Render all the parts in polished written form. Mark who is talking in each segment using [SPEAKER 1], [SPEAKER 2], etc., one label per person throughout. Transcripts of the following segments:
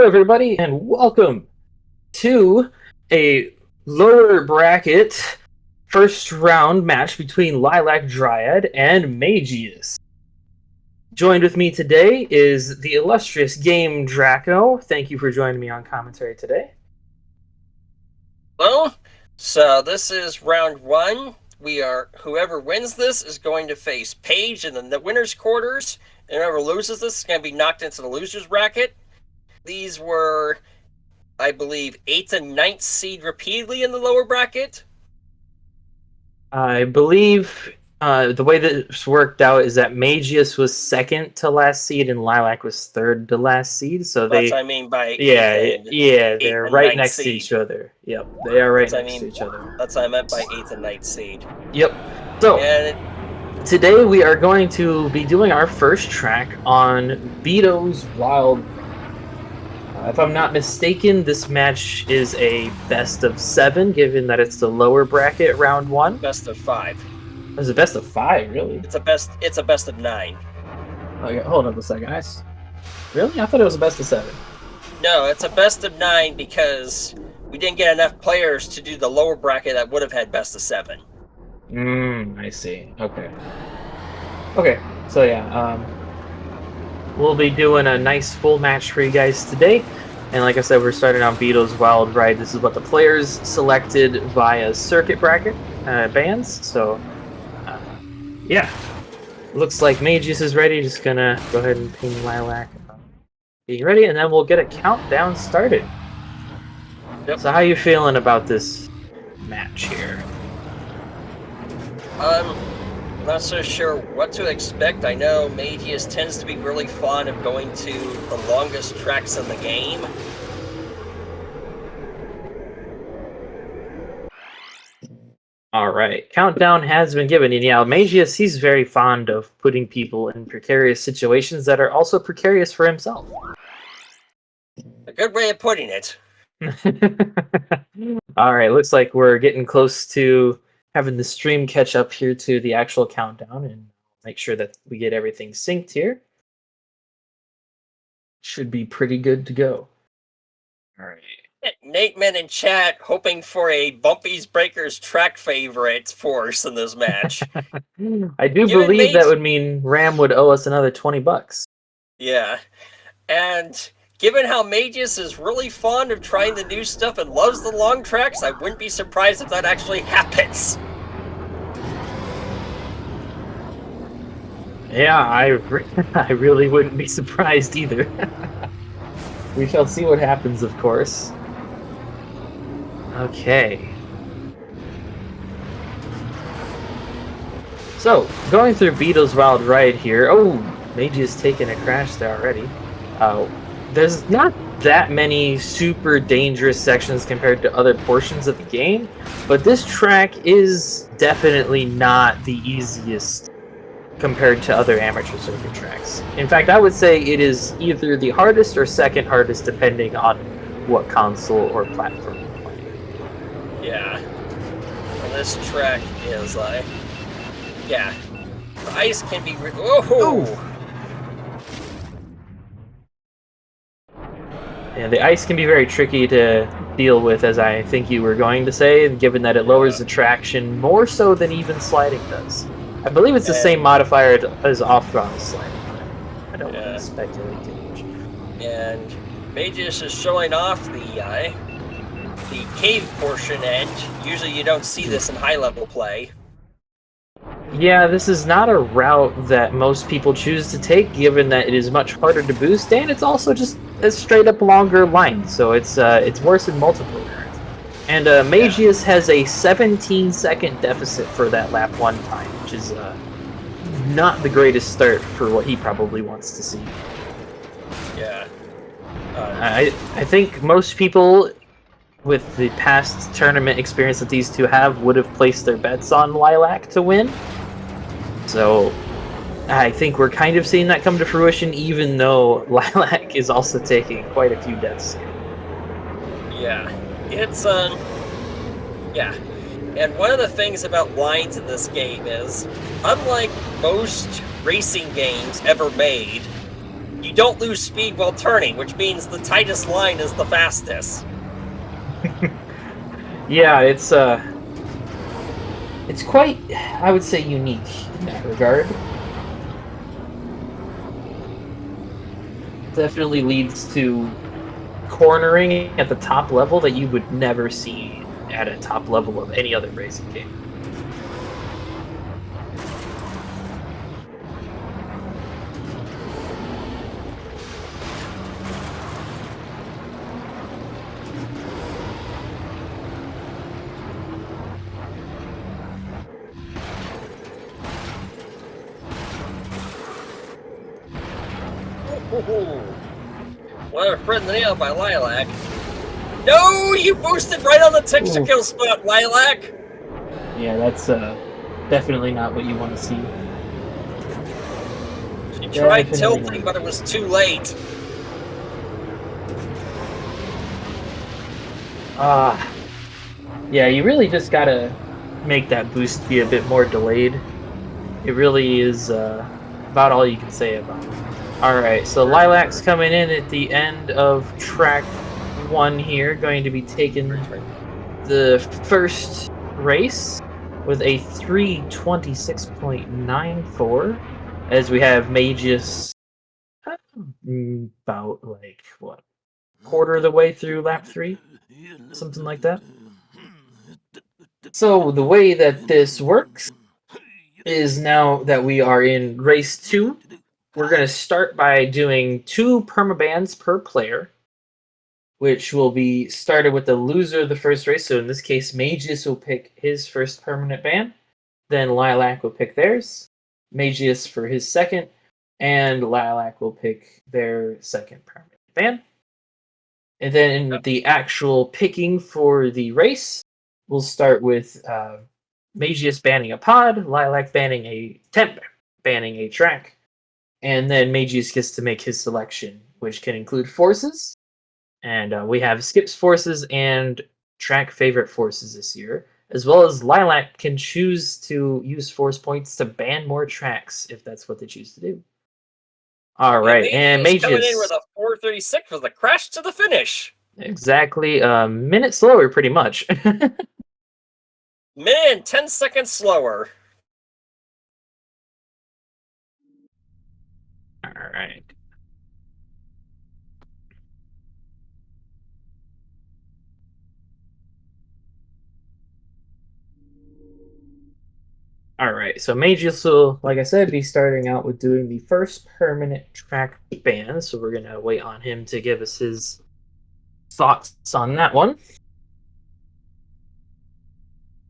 [SPEAKER 1] everybody, and welcome to a lower bracket first round match between Lilac Dryad and Mageius. Joined with me today is the illustrious Game Draco. Thank you for joining me on commentary today.
[SPEAKER 2] Well, so this is round one. Whoever wins this is going to face Paige in the winner's quarters, and whoever loses this is going to be knocked into the loser's bracket. These were, I believe, 8th and 9th seed repeatedly in the lower bracket.
[SPEAKER 1] I believe the way this worked out is that Mageius was second to last seed and Lilac was third to last seed. So
[SPEAKER 2] That's what I mean by
[SPEAKER 1] they're right next to each other. Yep, they are right next to each other.
[SPEAKER 2] That's what I meant by 8th and 9th seed.
[SPEAKER 1] Yep. So today we are going to be doing our first track on Beto's Wild. If I'm not mistaken, this match is a best of 7, given that it's the lower bracket round 1.
[SPEAKER 2] Best of 5.
[SPEAKER 1] It's a best of 5, really?
[SPEAKER 2] It's a best of 9.
[SPEAKER 1] Okay, hold on a second, guys. Really? I thought it was a best of 7.
[SPEAKER 2] No, it's a best of 9 because we didn't get enough players to do the lower bracket that would have had best of 7.
[SPEAKER 1] I see. Okay. Okay, so yeah, we'll be doing a nice full match for you guys today. And like I said, we're starting on Beto's Wild Ride. This is what the players selected via circuit bracket bands. So, yeah. Looks like Mageius is ready. Just gonna go ahead and ping Lilac. Being ready, and then we'll get a countdown started.
[SPEAKER 2] Yep.
[SPEAKER 1] So how you feeling about this match here?
[SPEAKER 2] Not so sure what to expect. I know Mageius tends to be really fond of going to the longest tracks in the game.
[SPEAKER 1] Alright, countdown has been given. And yeah, Mageius, he's very fond of putting people in precarious situations that are also precarious for himself.
[SPEAKER 2] A good way of putting it.
[SPEAKER 1] Alright, looks like we're getting close to having the stream catch up here to the actual countdown and make sure that we get everything synced here. Should be pretty good to go. All right.
[SPEAKER 2] Nate Man in chat hoping for a Bumpy's Breakers track favorite force in this match.
[SPEAKER 1] I do believe that would mean Ram would owe us another $20.
[SPEAKER 2] Yeah. And given how Mageius is really fond of trying the new stuff and loves the long tracks, I wouldn't be surprised if that actually happens.
[SPEAKER 1] Yeah, I really wouldn't be surprised either. We shall see what happens, of course. Okay. So, going through Beto's Wild Ride here. Oh, Mageius taking a crash there already. There's not that many super dangerous sections compared to other portions of the game, but this track is definitely not the easiest compared to other amateur circuit tracks. In fact, I would say it is either the hardest or second hardest depending on what console or platform you're playing.
[SPEAKER 2] Yeah. And this track is like... Yeah. The ice can be...
[SPEAKER 1] Yeah, the ice can be very tricky to deal with, as I think you were going to say, given that it lowers the traction more so than even sliding does. I believe it's the same modifier as off-throttle sliding. I don't want to speculate too much.
[SPEAKER 2] And Mageius is showing off the cave portion, and usually you don't see this in high-level play.
[SPEAKER 1] Yeah, this is not a route that most people choose to take, given that it is much harder to boost, and it's also just a straight-up longer line, so it's worse in multiplayer. And Mageius has a 17-second deficit for that lap 1 time, which is not the greatest start for what he probably wants to see.
[SPEAKER 2] Yeah.
[SPEAKER 1] I think most people with the past tournament experience that these two have would have placed their bets on Lilac to win. So I think we're kind of seeing that come to fruition, even though Lilac is also taking quite a few deaths here.
[SPEAKER 2] Yeah. It's, yeah. And one of the things about lines in this game is, unlike most racing games ever made, you don't lose speed while turning, which means the tightest line is the fastest.
[SPEAKER 1] Yeah, it's quite, I would say, unique in that regard. Definitely leads to cornering at the top level that you would never see at a top level of any other racing game.
[SPEAKER 2] Well, friend nailed by Lilac. No, you boosted right on the texture
[SPEAKER 1] Ooh.
[SPEAKER 2] kill spot, Lilac.
[SPEAKER 1] Yeah, that's definitely not what you want to see.
[SPEAKER 2] She tried
[SPEAKER 1] Definitely
[SPEAKER 2] tilting,
[SPEAKER 1] not.
[SPEAKER 2] but it was too late.
[SPEAKER 1] Yeah, you really just gotta make that boost be a bit more delayed. It really is about all you can say about it. Alright, so Lilac's coming in at the end of track 1 here, going to be taking the first race with a 3:26.94, as we have Mageius about, like, what, quarter of the way through lap 3? Something like that. So the way that this works is, now that we are in race 2, we're going to start by doing 2 permabans per player, which will be started with the loser of the first race. So in this case, Mageius will pick his first permanent ban, then Lilac will pick theirs, Mageius for his second, and Lilac will pick their second permanent ban. And then in the actual picking for the race, we'll start with Mageius banning a pod, Lilac banning a temp, banning a track, and then Mageius gets to make his selection, which can include forces. And we have Skip's forces and track favorite forces this year, as well as Lilac can choose to use force points to ban more tracks if that's what they choose to do. All right, and
[SPEAKER 2] Mageius coming in
[SPEAKER 1] Mageius,
[SPEAKER 2] with a 4:36 with a crash to the finish.
[SPEAKER 1] exactly a minute slower, pretty much.
[SPEAKER 2] Man, 10 seconds slower.
[SPEAKER 1] All right. All right, so Mageius will, like I said, be starting out with doing the first permanent track ban. So we're gonna wait on him to give us his thoughts on that one.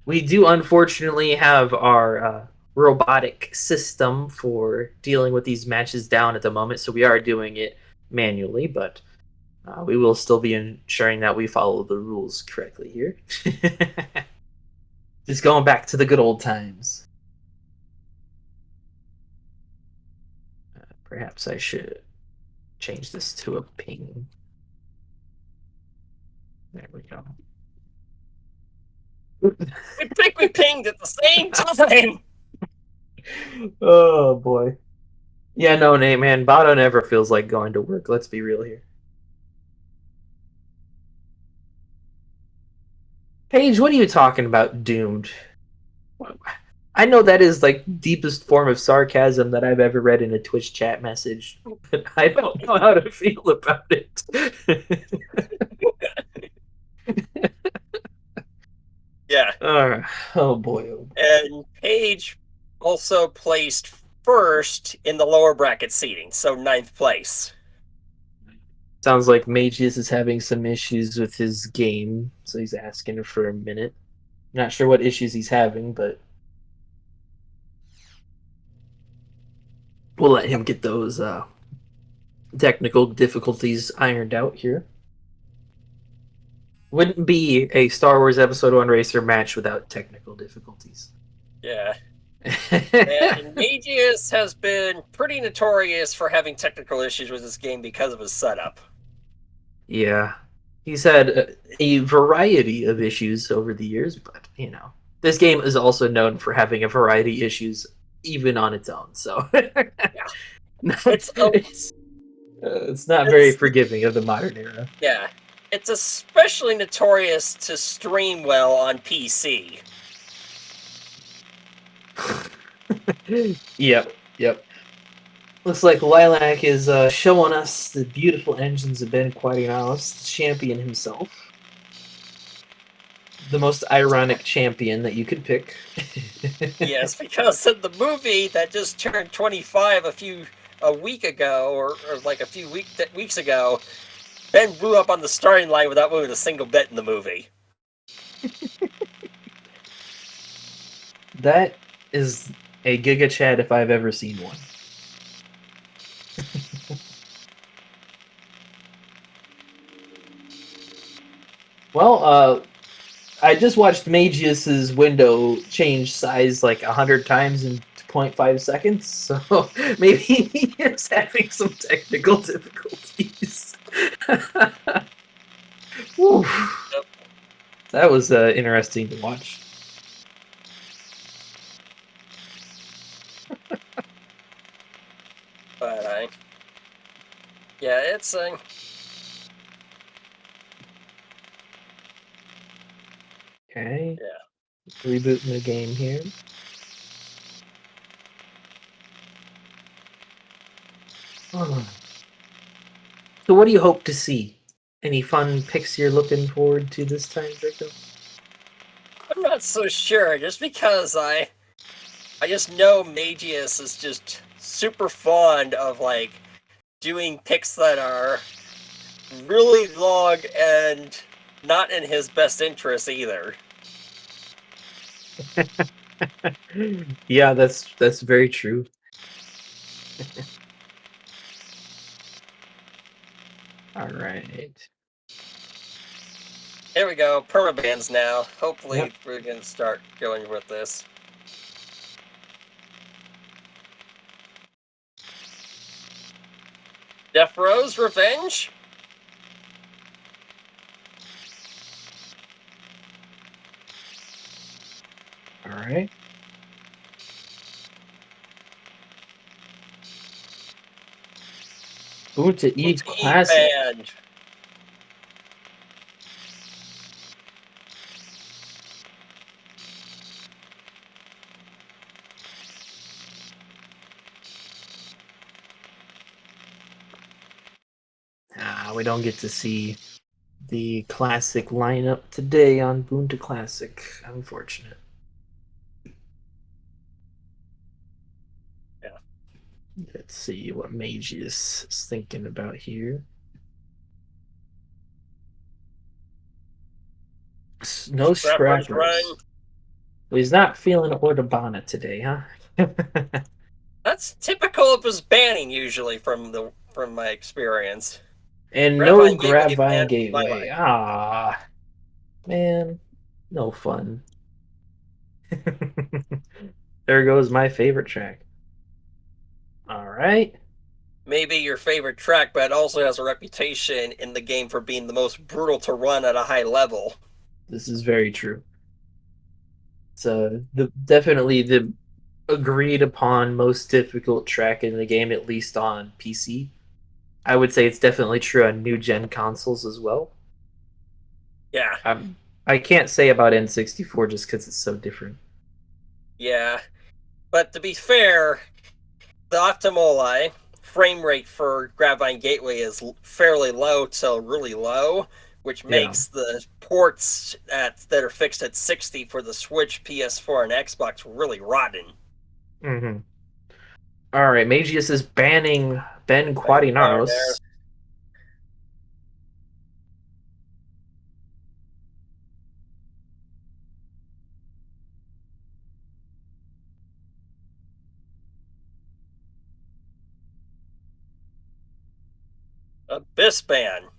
[SPEAKER 1] We do unfortunately have our robotic system for dealing with these matches down at the moment, so we are doing it manually, but we will still be ensuring that we follow the rules correctly here. Just going back to the good old times. Perhaps I should change this to a ping. There we go.
[SPEAKER 2] We think we pinged at the same time.
[SPEAKER 1] Oh boy. Yeah, no, Nate, man. Bado never feels like going to work. Let's be real here. Paige, what are you talking about, doomed? I know that is like deepest form of sarcasm that I've ever read in a Twitch chat message, but I don't know how to feel about it.
[SPEAKER 2] Yeah.
[SPEAKER 1] Oh boy. Oh boy.
[SPEAKER 2] And Paige also placed first in the lower bracket seating, so 9th place.
[SPEAKER 1] Sounds like Mageius is having some issues with his game, so he's asking for a minute. Not sure what issues he's having, but we'll let him get those technical difficulties ironed out here. Wouldn't be a Star Wars Episode 1 Racer match without technical difficulties.
[SPEAKER 2] Yeah. And Mageius has been pretty notorious for having technical issues with this game because of his setup.
[SPEAKER 1] Yeah. He's had a variety of issues over the years, but, you know, this game is also known for having a variety of issues even on its own, so.
[SPEAKER 2] Yeah. It's
[SPEAKER 1] It's not very
[SPEAKER 2] It's
[SPEAKER 1] forgiving of the modern era.
[SPEAKER 2] yeah. It's especially notorious to stream well on PC.
[SPEAKER 1] Yep, yep. Looks like Lilac is showing us the beautiful engines of Ben Quadinaos, the champion himself. The most ironic champion that you could pick.
[SPEAKER 2] Yes, because in the movie that just turned 25 a week ago, or like a few weeks ago, Ben blew up on the starting line without moving a single bit in the movie.
[SPEAKER 1] That is a Giga Chad if I've ever seen one. Well, I just watched Mageius's window change size like 100 times in 0.5 seconds, so maybe he is having some technical difficulties. Whew.
[SPEAKER 2] Yep.
[SPEAKER 1] That was interesting to watch.
[SPEAKER 2] But yeah, it's
[SPEAKER 1] Okay,
[SPEAKER 2] yeah.
[SPEAKER 1] rebooting the game here. Oh. So, what do you hope to see? Any fun picks you're looking forward to this time, Draco?
[SPEAKER 2] I'm not so sure, just because I just know Magius is just super fond of like doing picks that are really long and not in his best interest either.
[SPEAKER 1] Yeah, that's very true. All right.
[SPEAKER 2] Here we go, permabans now.
[SPEAKER 1] Yep.
[SPEAKER 2] Hopefully we're gonna start going with this. Death Rose Revenge?
[SPEAKER 1] All right. Ooh, to Eve
[SPEAKER 2] To Eve
[SPEAKER 1] Classic.
[SPEAKER 2] Band.
[SPEAKER 1] We don't get to see the classic lineup today on Boonta Classic. Unfortunate.
[SPEAKER 2] Yeah.
[SPEAKER 1] Let's see what Magius is thinking about here. No
[SPEAKER 2] Scrapper's Run.
[SPEAKER 1] scrappers. Well, he's not feeling Ordabana today, huh?
[SPEAKER 2] That's typical of his banning usually from my experience.
[SPEAKER 1] And no
[SPEAKER 2] Gravine Gateway
[SPEAKER 1] Grabvine
[SPEAKER 2] banned my
[SPEAKER 1] Gateway.
[SPEAKER 2] life.
[SPEAKER 1] Ah, man, no fun. There goes my favorite track. All right.
[SPEAKER 2] Maybe your favorite track, but it also has a reputation in the game for being the most brutal to run at a high level.
[SPEAKER 1] This is very true. So definitely the agreed upon most difficult track in the game, at least on PC. I would say it's definitely true on new gen consoles as well.
[SPEAKER 2] Yeah,
[SPEAKER 1] I can't say about N64 just because it's so different.
[SPEAKER 2] yeah. But to be fair, the optimal frame rate for Gravine Gateway is fairly low to really low, which
[SPEAKER 1] Yeah.
[SPEAKER 2] makes the ports that are fixed at 60 for the Switch, PS4, and Xbox really rotten.
[SPEAKER 1] Mm-hmm. All right. Magius is banning Ben
[SPEAKER 2] Like fire there.
[SPEAKER 1] Quadinaros.
[SPEAKER 2] Abyss Ban.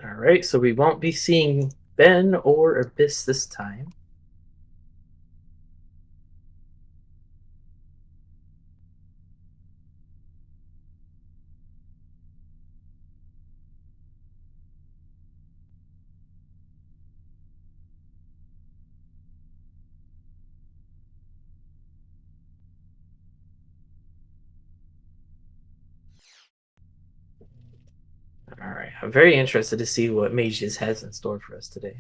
[SPEAKER 1] All right. So we won't be seeing Ben or Abyss this time. All right, I'm very interested to see what Mageius has in store for us today.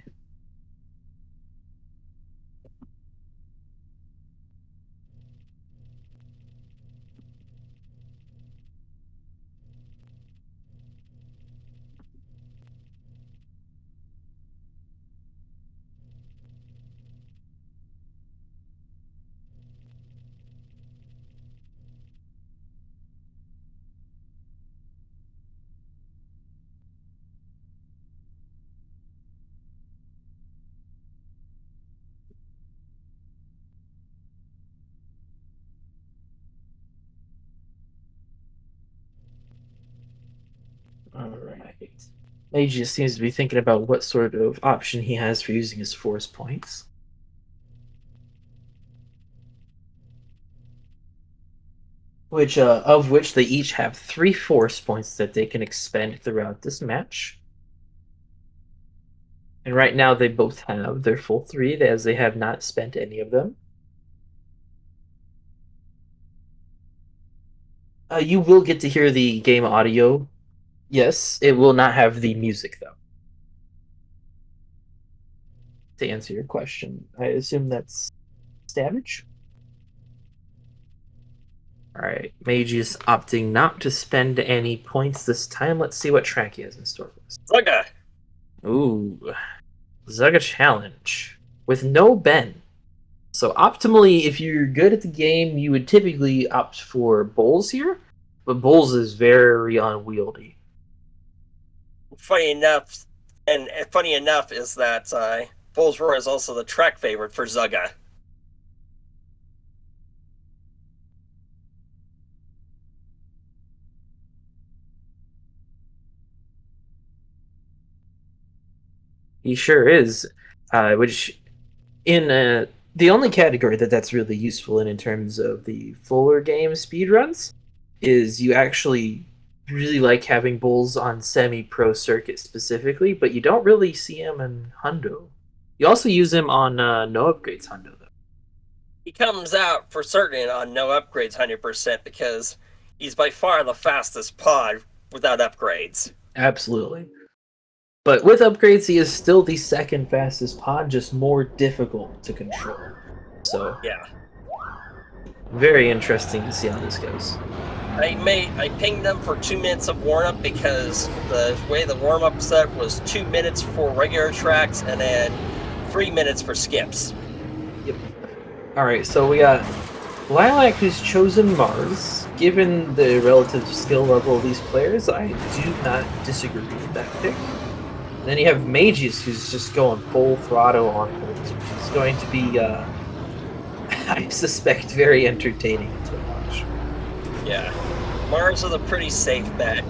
[SPEAKER 1] All right. Mageius seems to be thinking about what sort of option he has for using his force points. Of which they each have 3 force points that they can expend throughout this match. And right now they both have their full 3, as they have not spent any of them. You will get to hear the game audio. Yes, it will not have the music, though. To answer your question, I assume that's damage? Alright, Mageius opting not to spend any points this time. Let's see what track he has in store for us.
[SPEAKER 2] Zugga!
[SPEAKER 1] Ooh, Zugga Challenge with no Ben. So optimally, if you're good at the game, you would typically opt for Bowls here, but Bowls is very unwieldy.
[SPEAKER 2] Funny enough, is that Bull's Roar is also the track favorite for Zugga.
[SPEAKER 1] He sure is, which in the only category that's really useful in terms of the fuller game speedruns is you actually really like having Bulls on semi-pro circuit specifically, but you don't really see him in Hundo. You also use him on no upgrades Hundo, though.
[SPEAKER 2] He comes out for certain on no upgrades 100% because he's by far the fastest pod without upgrades.
[SPEAKER 1] Absolutely. But with upgrades, he is still the second fastest pod, just more difficult to control. So,
[SPEAKER 2] yeah.
[SPEAKER 1] Very interesting to see how this goes.
[SPEAKER 2] I pinged them for 2 minutes of warm-up because the way the warm-up set was 2 minutes for regular tracks and then 3 minutes for skips.
[SPEAKER 1] Yep. Alright, so we got Lilac, who's chosen Mars. Given the relative skill level of these players, I do not disagree with that pick. And then you have Mageius, who's just going full throttle on Bulls, which is going to be, I suspect, very entertaining to watch.
[SPEAKER 2] Yeah. Mars is a pretty safe bet.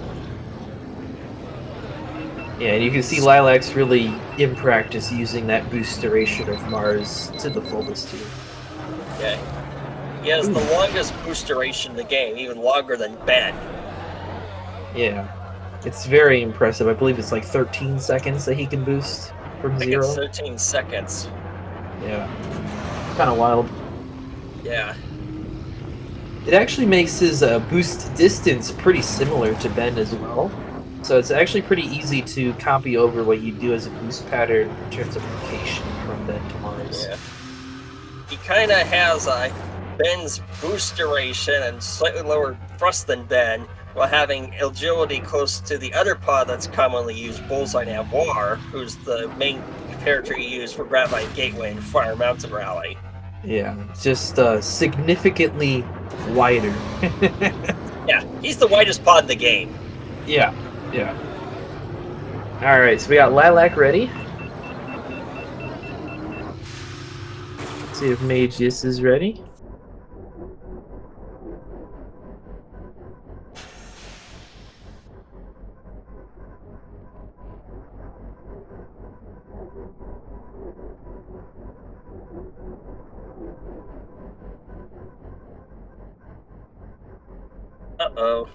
[SPEAKER 1] Yeah, and you can see Lilac's really in practice using that boost duration of Mars to the fullest here.
[SPEAKER 2] Yeah. He has the longest boost duration in the game, even longer than Ben.
[SPEAKER 1] Yeah. It's very impressive. I believe it's like 13 seconds that he can boost from
[SPEAKER 2] I think
[SPEAKER 1] 0.
[SPEAKER 2] it's 13 seconds.
[SPEAKER 1] Yeah. It's kind of wild.
[SPEAKER 2] Yeah.
[SPEAKER 1] It actually makes his boost distance pretty similar to Ben as well. So it's actually pretty easy to copy over what you do as a boost pattern in terms of location from Ben to Mars.
[SPEAKER 2] Yeah. He kind of has Ben's boost duration and slightly lower thrust than Ben, while having agility close to the other pod that's commonly used, Bullseye Avoir, who's the main character you use for Graphite Gateway and Fire Mountain Rally.
[SPEAKER 1] Yeah, just significantly wider.
[SPEAKER 2] Yeah, he's the widest pod in the game.
[SPEAKER 1] Yeah. Alright, so we got Lilac ready. Let's see if Mageius is ready.
[SPEAKER 2] Uh-oh.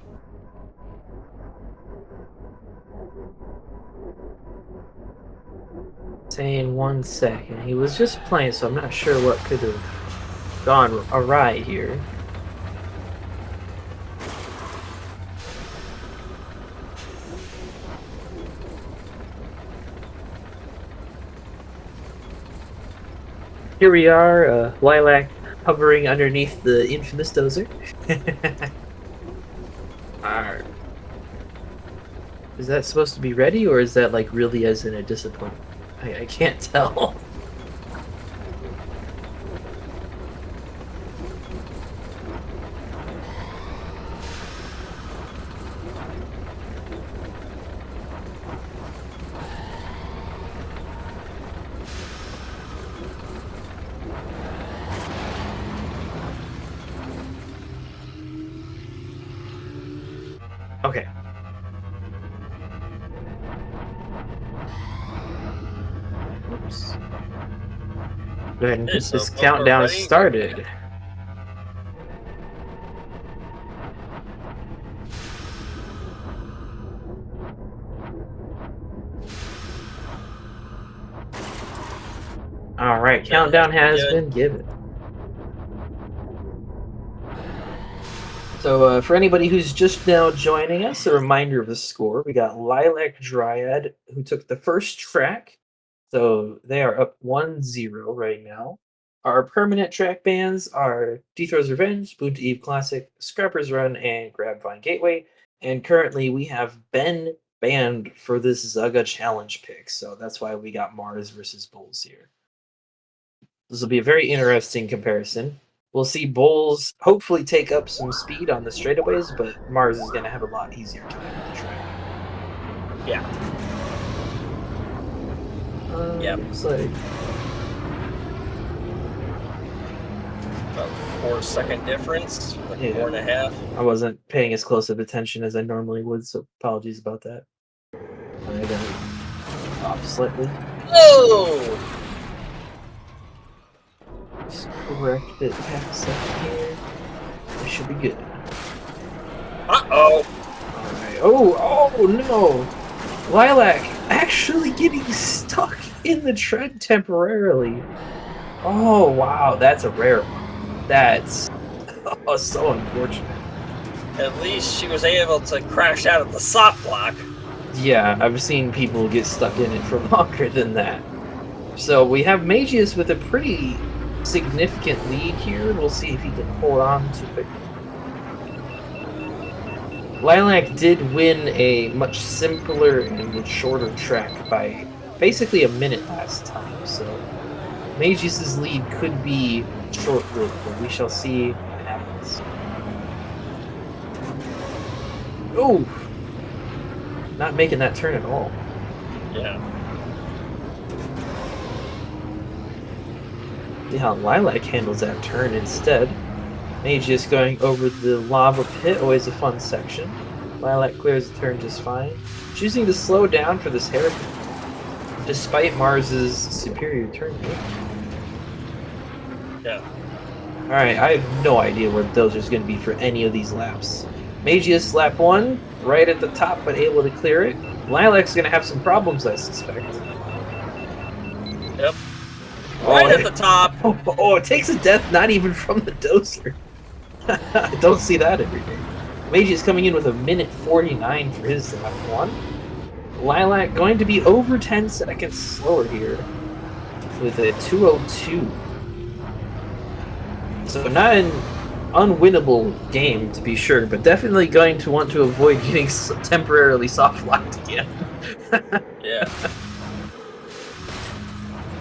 [SPEAKER 1] Saying 1 second. He was just playing, so I'm not sure what could have gone awry here. Here we are, Lilac hovering underneath the infamous dozer. Alright. Is that supposed to be ready, or is that like really as in a disappointment? I can't tell. Okay. Oops. Go ahead and
[SPEAKER 2] Okay,
[SPEAKER 1] get
[SPEAKER 2] so
[SPEAKER 1] this
[SPEAKER 2] both are
[SPEAKER 1] countdown
[SPEAKER 2] ready.
[SPEAKER 1] started. Alright, countdown has been given. So, for anybody who's just now joining us, a reminder of the score. We got Lilac Dryad, who took the first track. So, they are up 1-0 right now. Our permanent track bans are Dethrow's Revenge, Boon to Eve Classic, Scrapper's Run, and Grabvine Gateway. And currently, we have Ben banned for this Zugga challenge pick. So, that's why we got Mars versus Bulls here. This will be a very interesting comparison. We'll see Bulls hopefully take up some speed on the straightaways, but Mars is going to have a lot easier time with the track.
[SPEAKER 2] Yeah. Yep.
[SPEAKER 1] Looks like
[SPEAKER 2] About 4-second difference, like
[SPEAKER 1] Yeah.
[SPEAKER 2] 4.5.
[SPEAKER 1] I wasn't paying as close of attention as I normally would, so apologies about that. I got it off slightly.
[SPEAKER 2] Oh!
[SPEAKER 1] Just correct it half a second here. We should be good.
[SPEAKER 2] Uh-oh!
[SPEAKER 1] Alright. Oh no! Lilac actually getting stuck in the tread temporarily. Oh wow, that's a rare one. That's so unfortunate.
[SPEAKER 2] At least she was able to crash out of the soft block.
[SPEAKER 1] Yeah, I've seen people get stuck in it for longer than that. So we have Mageius with a pretty significant lead here. We'll see if he can hold on to it. Lilac did win a much simpler and shorter track by basically a minute last time, so Mageius' lead could be short-lived, but we shall see what happens. Oh! Not making that turn at all.
[SPEAKER 2] Yeah.
[SPEAKER 1] See how Lilac handles that turn instead. Mageius going over the lava pit, always a fun section. Lilac clears the turn just fine. Choosing to slow down for this hairpin, despite Mars's superior turn rate.
[SPEAKER 2] Yeah.
[SPEAKER 1] Alright, I have no idea where those are going to be for any of these laps. Mageius lap 1, right at the top, but able to clear it. Lilac's going to have some problems, I suspect.
[SPEAKER 2] Yep. Right at the top.
[SPEAKER 1] Oh, it takes a death not even from the dozer. I don't see that every day. Mageius coming in with a minute 49 for his lap 1. Lilac going to be over 10 seconds slower here with a 2:02. So not an unwinnable game, to be sure, but definitely going to want to avoid getting temporarily soft locked again.
[SPEAKER 2] Yeah.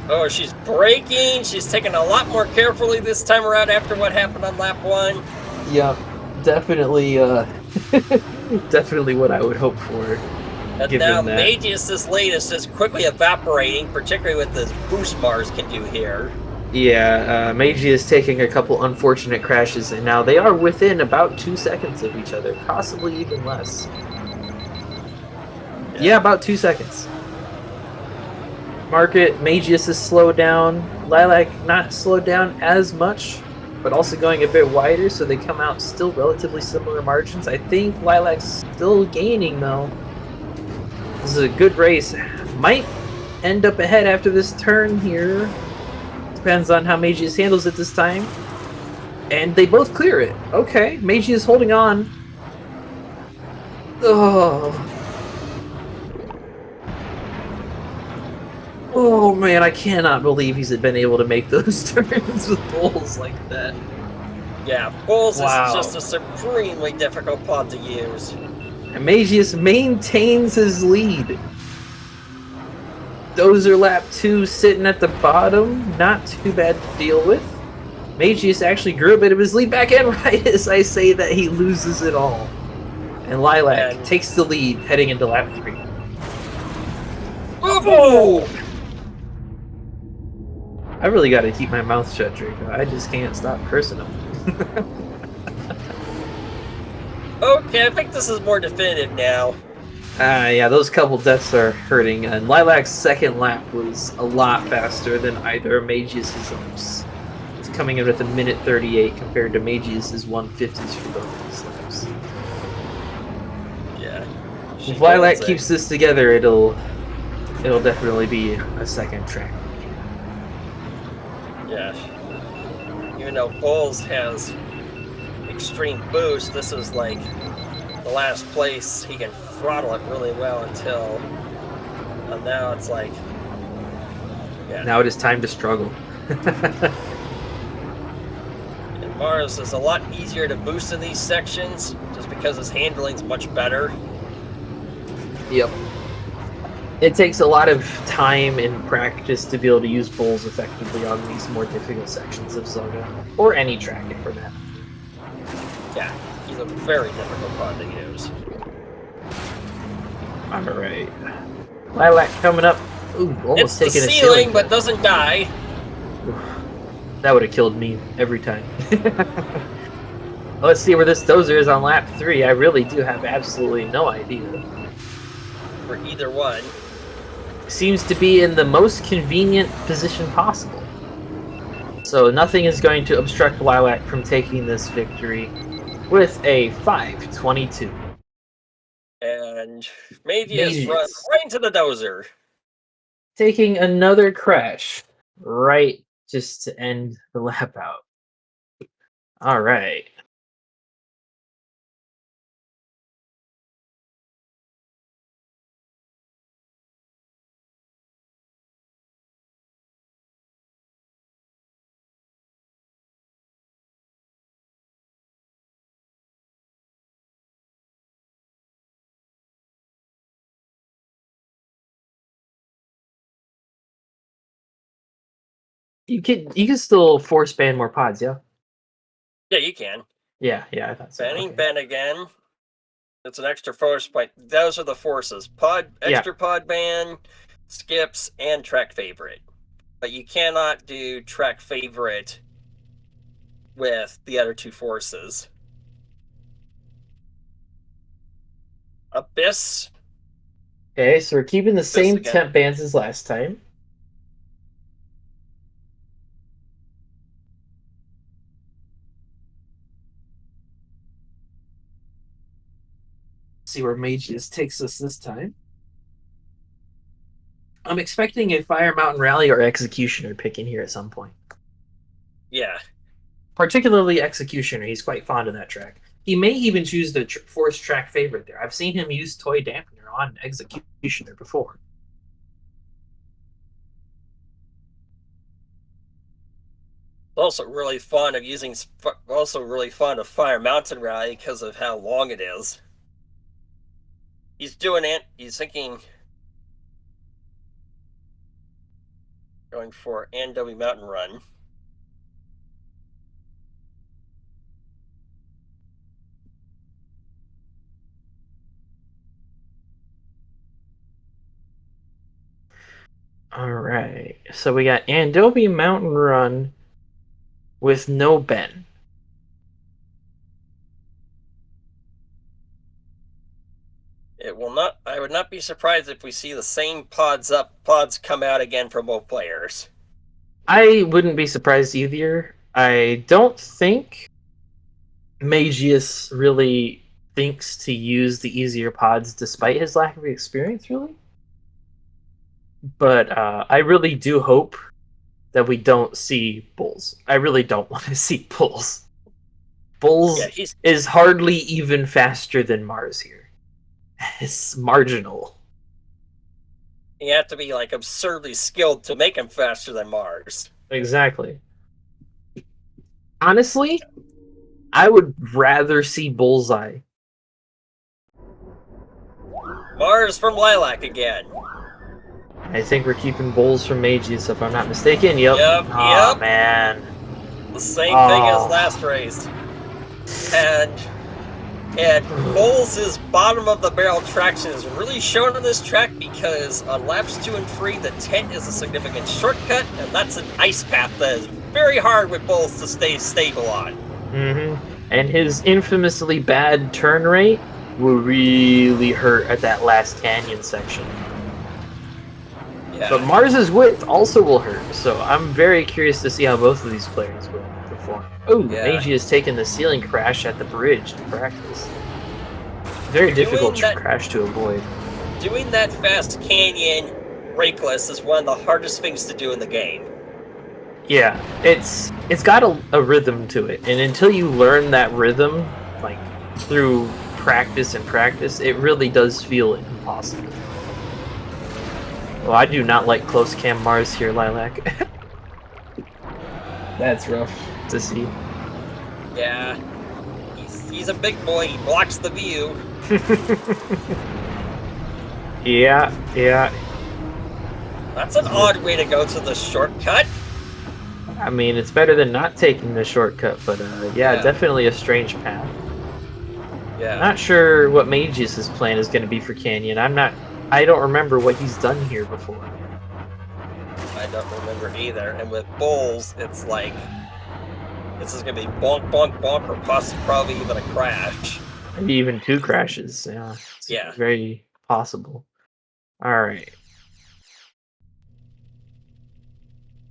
[SPEAKER 2] Oh, she's braking. She's taking a lot more carefully this time around after what happened on lap 1.
[SPEAKER 1] Yeah, definitely, definitely what I would hope for.
[SPEAKER 2] And now Mageius' lead is just quickly evaporating, particularly with this boost Mars can do here.
[SPEAKER 1] Yeah, Mageius taking a couple unfortunate crashes, and now they are within about 2 seconds of each other, possibly even less. Yeah, about 2 seconds. Market, Mageius is slowed down. Lilac not slowed down as much, but also going a bit wider, so they come out still relatively similar margins. I think Lilac's still gaining, though. This is a good race. Might end up ahead after this turn here. Depends on how Mageius handles it this time. And they both clear it. Okay, Mageius holding on. Oh. Oh man, I cannot believe he's been able to make those turns with Bulls like that.
[SPEAKER 2] Yeah, Bulls
[SPEAKER 1] Wow.
[SPEAKER 2] is just a supremely difficult pod to use.
[SPEAKER 1] And Mageius maintains his lead. Dozer lap 2 sitting at the bottom, not too bad to deal with. Mageius actually grew a bit of his lead back, and right as I say that, he loses it all. And Lilac takes the lead heading into lap 3.
[SPEAKER 2] Oh!
[SPEAKER 1] I really got to keep my mouth shut, Draco. I just can't stop cursing him.
[SPEAKER 2] Okay, I think this is more definitive now.
[SPEAKER 1] Yeah, those couple deaths are hurting, and Lilac's second lap was a lot faster than either of Mageius's laps. It's coming in with a minute 38 compared to Mageius's 150s for both of these laps.
[SPEAKER 2] Yeah.
[SPEAKER 1] If Lilac keeps this together, it'll definitely be a second track.
[SPEAKER 2] Yeah. Even though Bulls has extreme boost, this is like the last place he can throttle it really well until, and now it's like, yeah.
[SPEAKER 1] Now it is time to struggle.
[SPEAKER 2] And Mars is a lot easier to boost in these sections just because his handling's much better.
[SPEAKER 1] Yep. It takes a lot of time and practice to be able to use Bulls effectively on these more difficult sections of Zelda, or any track for that.
[SPEAKER 2] Yeah, he's a very difficult pod to use.
[SPEAKER 1] Alright. Lilac coming up. Ooh, almost
[SPEAKER 2] it's
[SPEAKER 1] taking
[SPEAKER 2] the
[SPEAKER 1] a
[SPEAKER 2] ceiling, but doesn't die.
[SPEAKER 1] That would have killed me every time. Let's see where this Dozer is on lap 3. I really do have absolutely no idea.
[SPEAKER 2] For either one.
[SPEAKER 1] Seems to be in the most convenient position possible. So nothing is going to obstruct Lilac from taking this victory with a 5:22.
[SPEAKER 2] And Mageius runs right into the Dozer.
[SPEAKER 1] Taking another crash right just to end the lap out. All right. You can still force ban more pods, yeah?
[SPEAKER 2] Yeah, you can.
[SPEAKER 1] Yeah, I thought so.
[SPEAKER 2] Banning, ban again. It's an extra force point. Those are the forces. Extra pod ban, skips, and track favorite. But you cannot do track favorite with the other two forces. Abyss.
[SPEAKER 1] Okay, so we're keeping the same temp bans as last time. See where Mageius takes us this time. I'm expecting a Fire Mountain Rally or Executioner pick in here at some point.
[SPEAKER 2] Yeah.
[SPEAKER 1] Particularly Executioner. He's quite fond of that track. He may even choose the force track favorite there. I've seen him use Toy Dampener on Executioner before.
[SPEAKER 2] Also really fond of Fire Mountain Rally because of how long it is. He's thinking going for NW Mountain Run.
[SPEAKER 1] All right. So we got Andobi Mountain Run with no Ben.
[SPEAKER 2] I would not be surprised if we see the same pods come out again for both players.
[SPEAKER 1] I wouldn't be surprised either. I don't think Mageius really thinks to use the easier pods despite his lack of experience, really. But I really do hope that we don't see Bulls. I really don't want to see Bulls. Bulls is hardly even faster than Mars here. It's marginal.
[SPEAKER 2] You have to be like absurdly skilled to make him faster than Mars.
[SPEAKER 1] Exactly. Honestly, I would rather see Bullseye.
[SPEAKER 2] Mars from Lilac again.
[SPEAKER 1] I think we're keeping Bulls from Mageius, if I'm not mistaken. Yep.
[SPEAKER 2] Yep,
[SPEAKER 1] Oh,
[SPEAKER 2] yep.
[SPEAKER 1] man.
[SPEAKER 2] The same thing as
[SPEAKER 1] Oh.
[SPEAKER 2] last race. And Bowles' bottom of the barrel traction is really shown on this track because on laps 2 and 3, the tent is a significant shortcut, and that's an ice path that is very hard with Bowles to stay stable on.
[SPEAKER 1] And his infamously bad turn rate will really hurt at that last canyon section.
[SPEAKER 2] Yeah.
[SPEAKER 1] But Mars's width also will hurt, so I'm very curious to see how both of these players will perform. Oh,
[SPEAKER 2] Yeah.
[SPEAKER 1] Meiji has taken the ceiling crash at the bridge in practice. Very difficult crash to avoid.
[SPEAKER 2] Doing that fast canyon rakeless is one of the hardest things to do in the game.
[SPEAKER 1] Yeah, it's got a rhythm to it, and until you learn that rhythm, like through practice, it really does feel impossible. Well, I do not like close cam Mars here, Lilac. That's rough to see.
[SPEAKER 2] Yeah, he's a big boy. He blocks the view.
[SPEAKER 1] Yeah.
[SPEAKER 2] That's an odd way to go to the shortcut.
[SPEAKER 1] I mean, it's better than not taking the shortcut, but yeah, definitely a strange path.
[SPEAKER 2] Yeah.
[SPEAKER 1] Not sure what Mageius' plan is going to be for Canyon. I don't remember what he's done here before.
[SPEAKER 2] I don't remember either. And with Bulls, it's like this is going to be bonk, bonk, bonk, or probably even a crash.
[SPEAKER 1] Maybe even 2 crashes. Yeah. It's very possible. All right.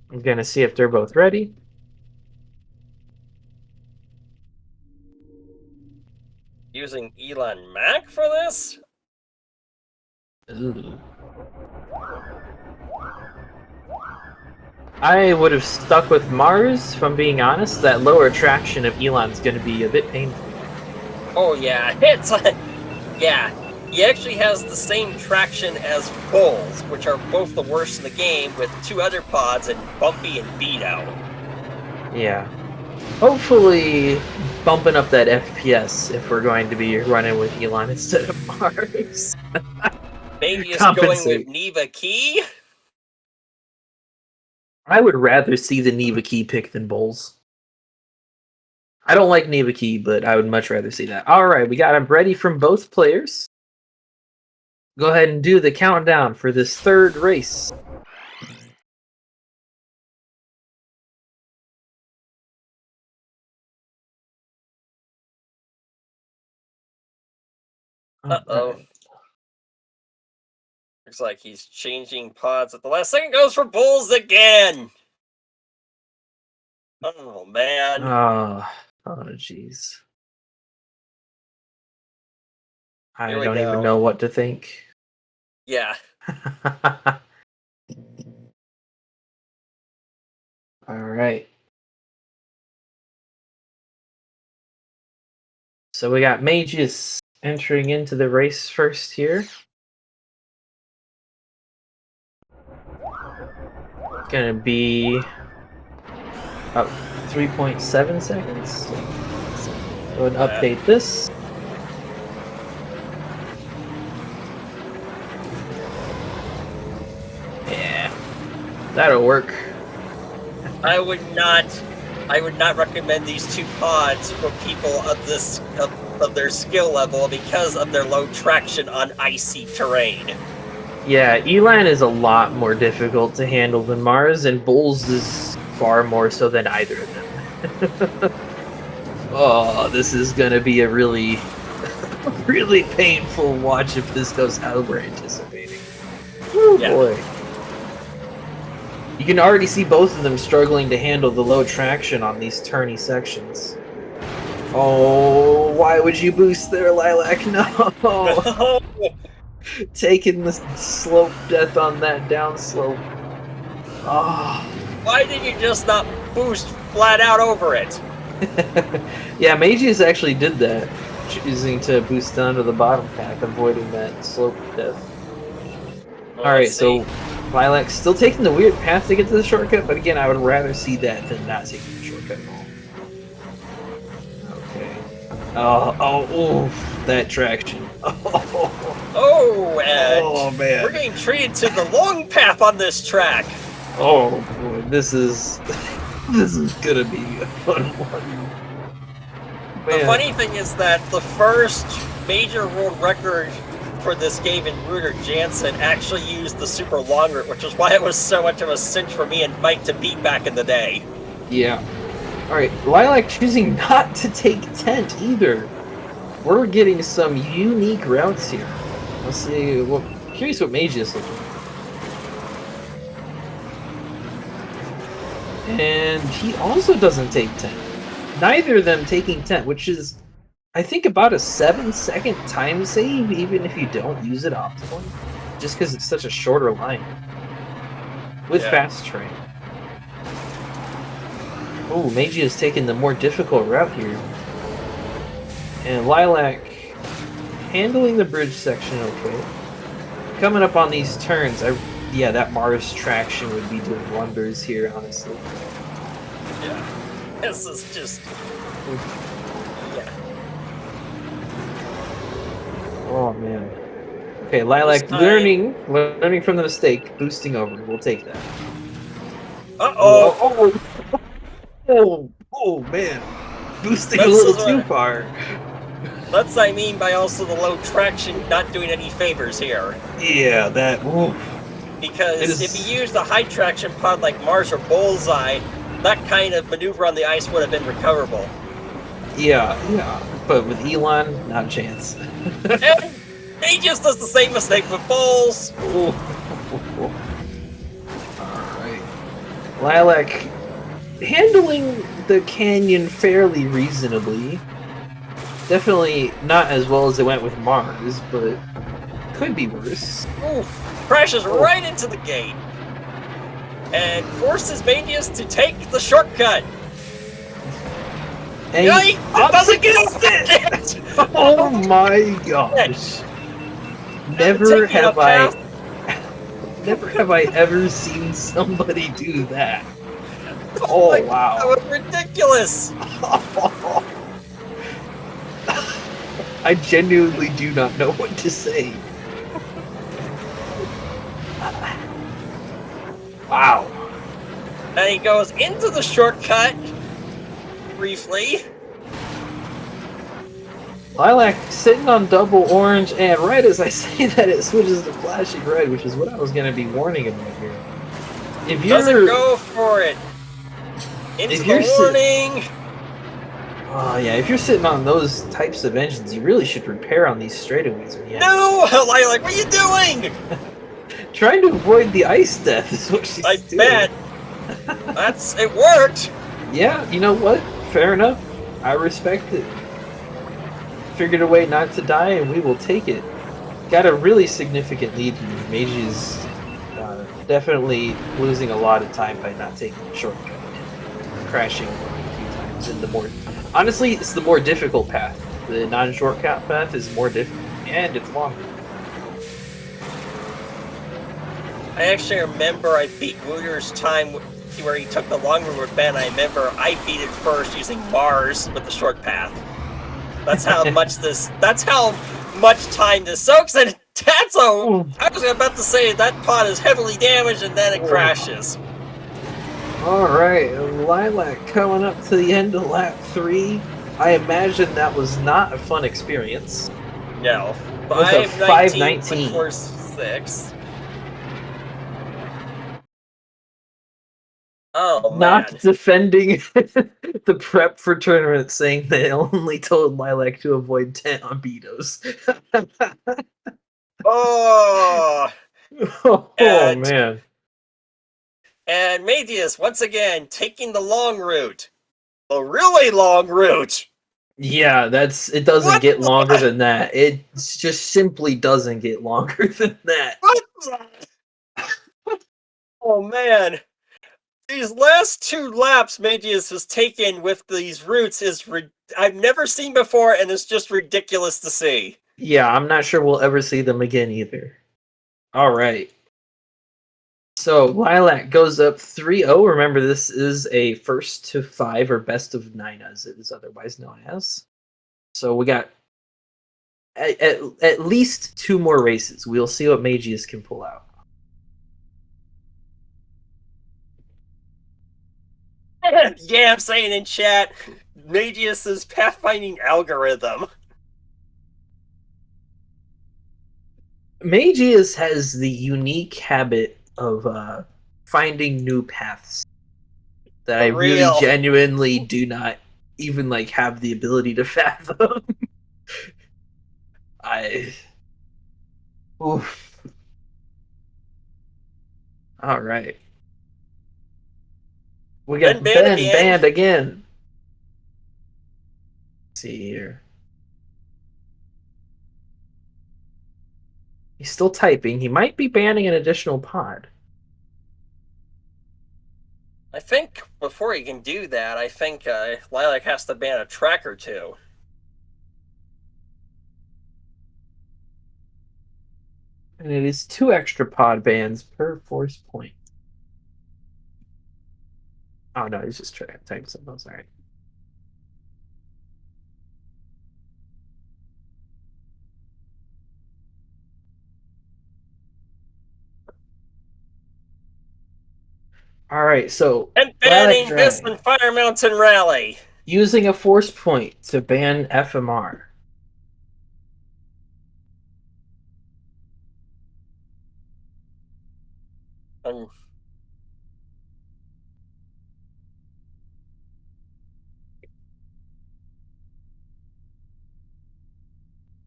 [SPEAKER 1] I'm going to see if they're both ready.
[SPEAKER 2] Using Elon Mac for this?
[SPEAKER 1] Ooh. I would have stuck with Mars, if I'm being honest. That lower traction of Elon's going to be a bit painful.
[SPEAKER 2] Oh yeah, it's yeah. He actually has the same traction as Bulls, which are both the worst in the game, with 2 other pods and Bumpy and Beat-Out.
[SPEAKER 1] Yeah. Hopefully bumping up that FPS if we're going to be running with Elon instead of Mars.
[SPEAKER 2] Maybe it's going with Neva Key?
[SPEAKER 1] I would rather see the Neva Key pick than Bulls. I don't like Neva Key, but I would much rather see that. Alright, we got them ready from both players. Go ahead and do the countdown for this third race.
[SPEAKER 2] Uh-oh. Looks like he's changing pods at the last second. Goes for Bulls again! Oh, man.
[SPEAKER 1] Oh, jeez. I don't even know what to think.
[SPEAKER 2] Yeah.
[SPEAKER 1] Alright. So we got Mageius entering into the race first here. Gonna be about 3.7 seconds. Go ahead and update this. Yeah, that'll work.
[SPEAKER 2] I would not recommend these 2 pods for people of their skill level because of their low traction on icy terrain.
[SPEAKER 1] Yeah, Elan is a lot more difficult to handle than Mars, and Bulls is far more so than either of them. Oh, this is gonna be a really, really painful watch if this goes how we're anticipating. Oh boy. You can already see both of them struggling to handle the low traction on these turny sections. Oh, why would you boost there, Lilac? No! Taking the slope death on that downslope. Oh.
[SPEAKER 2] Why did you just not boost flat out over it?
[SPEAKER 1] Yeah, Mageius actually did that, choosing to boost down to the bottom path, avoiding that slope death. Alright, so Lilac still taking the weird path to get to the shortcut, but again, I would rather see that than not taking the shortcut at all. Okay. Oh, that traction.
[SPEAKER 2] Oh, and
[SPEAKER 1] Oh, man.
[SPEAKER 2] we're getting treated to the long path on this track.
[SPEAKER 1] Oh boy, this is this is gonna be a fun one. Man.
[SPEAKER 2] The funny thing is that the first major world record for this game in Ruder Jansen actually used the super long route, which is why it was so much of a cinch for me and Mike to beat back in the day.
[SPEAKER 1] Yeah. Alright, Lilac choosing not to take tent either. We're getting some unique routes here. Let's see, well, curious what Mageius looking like. And he also doesn't take tent. Neither of them taking tent, which is, I think, about a 7-second time save, even if you don't use it optimally. Just because it's such a shorter line. With fast train. Oh, Meiji is taking the more difficult route here. And Lilac handling the bridge section okay. Coming up on these turns, yeah, that Mars traction would be doing wonders here, honestly.
[SPEAKER 2] Yeah. This is just... Yeah.
[SPEAKER 1] Oh, man. Okay, Lilac learning from the mistake, boosting over. We'll take that.
[SPEAKER 2] Uh-oh!
[SPEAKER 1] Oh, man. Boosting a little too far.
[SPEAKER 2] That's what I mean by also the low traction not doing any favors here.
[SPEAKER 1] Yeah, that... Oof.
[SPEAKER 2] Because if you used a high traction pod like Mars or Bullseye, that kind of maneuver on the ice would have been recoverable.
[SPEAKER 1] Yeah. But with Elon, not a chance.
[SPEAKER 2] And he just does the same mistake with Bulls.
[SPEAKER 1] Alright. Lilac handling the canyon fairly reasonably. Definitely not as well as it went with Mars, but could be worse.
[SPEAKER 2] Oof. Crashes right into the gate. And forces Mageius to take the shortcut.
[SPEAKER 1] And he opts against it! Oh my gosh. Never have I ever seen somebody do that. Oh wow.
[SPEAKER 2] That was ridiculous.
[SPEAKER 1] I genuinely do not know what to say. Wow.
[SPEAKER 2] And he goes into the shortcut briefly.
[SPEAKER 1] Lilac sitting on double orange, and right as I say that, it switches to flashing red, which is what I was going to be warning about here. If you're
[SPEAKER 2] doesn't go for it. Into the warning.
[SPEAKER 1] Oh yeah, if you're sitting on those types of engines, you really should repair on these straightaways.
[SPEAKER 2] No, Lilac, what are you doing?
[SPEAKER 1] Trying to avoid the ice death is what she's doing.
[SPEAKER 2] I bet. It worked.
[SPEAKER 1] Yeah, you know what? Fair enough. I respect it. Figured a way not to die, and we will take it. Got a really significant lead here. Meiji is definitely losing a lot of time by not taking the shortcut and crashing a few times in the more... Honestly, it's the more difficult path. The non-shortcut path is more difficult, and it's longer.
[SPEAKER 2] I actually remember I beat Wooter's time where he took the long route with Ben. I remember I beat it first using Mars with the short path. That's how much time this soaks, and I was about to say that pod is heavily damaged and then it crashes.
[SPEAKER 1] Alright, Lilac coming up to the end of lap 3. I imagine that was not a fun experience.
[SPEAKER 2] No.
[SPEAKER 1] With a 5:19.
[SPEAKER 2] 5:19.46. Oh, man.
[SPEAKER 1] Not defending the prep for tournament, saying they only told Lilac to avoid tent on Betos.
[SPEAKER 2] Oh!
[SPEAKER 1] Man.
[SPEAKER 2] And Mageius, once again, taking the long route. The really long route!
[SPEAKER 1] Yeah, it doesn't get longer than that. It just simply doesn't get longer than that.
[SPEAKER 2] Oh, man. These last 2 laps Mageius has taken with these routes I've never seen before, and it's just ridiculous to see.
[SPEAKER 1] Yeah, I'm not sure we'll ever see them again either. All right. So Lilac goes up 3-0. Remember, this is a first to 5 or best of 9, as it is otherwise known as. So we got at least 2 more races. We'll see what Mageius can pull out.
[SPEAKER 2] Yeah, I'm saying in chat, Mageius' pathfinding algorithm.
[SPEAKER 1] Mageius has the unique habit of finding new paths that I really genuinely do not even like have the ability to fathom. Oof. All right. We got Ben banned again. Let's see here. He's still typing. He might be banning an additional pod.
[SPEAKER 2] I think before he can do that, I think Lilac has to ban a track or two.
[SPEAKER 1] And it is 2 extra pod bans per force point. Oh no, he's just typing something else. All right. All right, so
[SPEAKER 2] and banning this and Fire Mountain Rally.
[SPEAKER 1] Using a force point to ban FMR.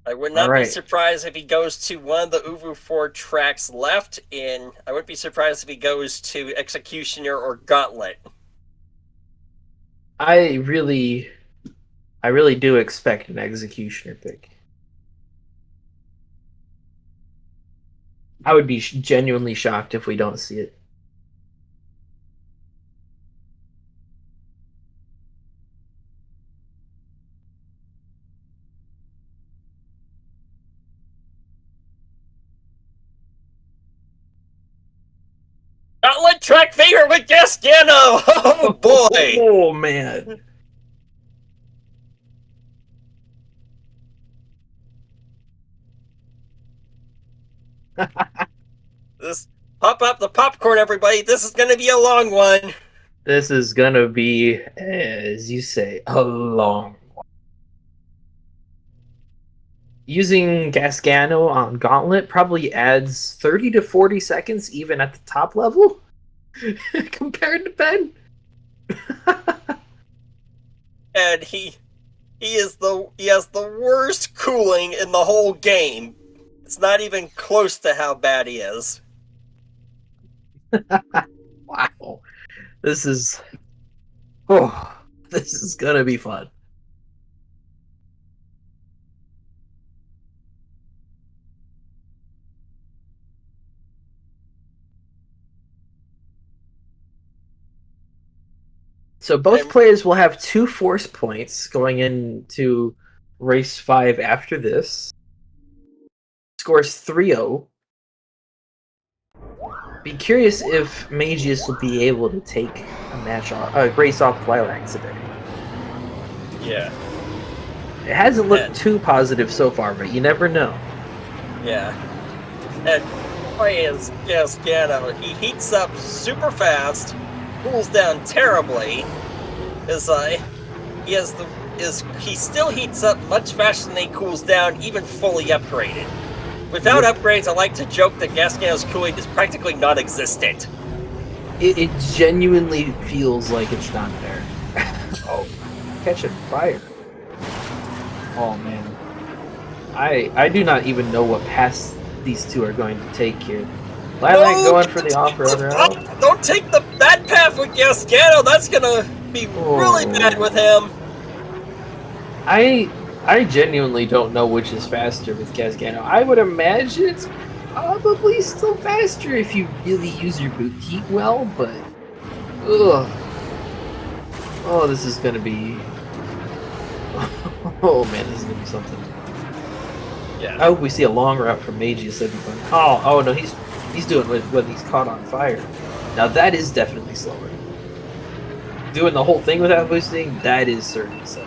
[SPEAKER 2] I would not be surprised if he goes to one of the Uvu 4 tracks left, and I wouldn't be surprised if he goes to Executioner or Gauntlet.
[SPEAKER 1] I really do expect an Executioner pick. I would be genuinely shocked if we don't see it.
[SPEAKER 2] Gauntlet track favorite with Gasgano! Oh boy!
[SPEAKER 1] Oh man.
[SPEAKER 2] This pop up the popcorn, everybody. This is gonna be a long one.
[SPEAKER 1] This is gonna be, as you say, a long one. Using Gasgano on Gauntlet probably adds 30 to 40 seconds even at the top level compared to Ben.
[SPEAKER 2] And he has the worst cooling in the whole game. It's not even close to how bad he is.
[SPEAKER 1] Wow. This is gonna be fun. So both players will have 2 force points going into race 5 after this. Scores 3-0. Be curious if Mageius will be able to take a race off Lilac today.
[SPEAKER 2] Yeah.
[SPEAKER 1] It hasn't looked too positive so far, but you never know.
[SPEAKER 2] Yeah. And Gasgano, he heats up super fast, cools down terribly. He still heats up much faster than he cools down, even fully upgraded. Without upgrades, I like to joke that Gasgano's cooling is practically non-existent.
[SPEAKER 1] It genuinely feels like it's not there. Oh, catching fire. Oh man. I do not even know what paths these two are going to take here. Lilac going for the off-road route.
[SPEAKER 2] Don't take the bad path with Gasgano. That's gonna be really bad with him.
[SPEAKER 1] I genuinely don't know which is faster with Gasgano. I would imagine it's probably still faster if you really use your boot heat well, but ugh. Oh, this is gonna be. Oh man, this is gonna be something.
[SPEAKER 2] Yeah.
[SPEAKER 1] I hope we see a long route from Mageius. That'd be fun. Oh no, he's he's doing when he's caught on fire. Now that is definitely slower. Doing the whole thing without boosting, that is certainly slower.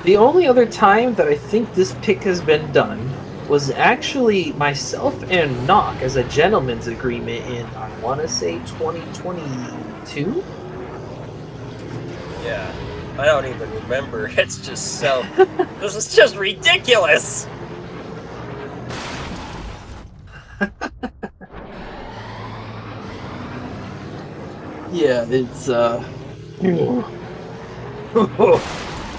[SPEAKER 1] The only other time that I think this pick has been done was actually myself and Knock as a gentleman's agreement in, I want to say, 2022?
[SPEAKER 2] Yeah, I don't even remember. It's just so... This is just ridiculous!
[SPEAKER 1] Yeah, it's,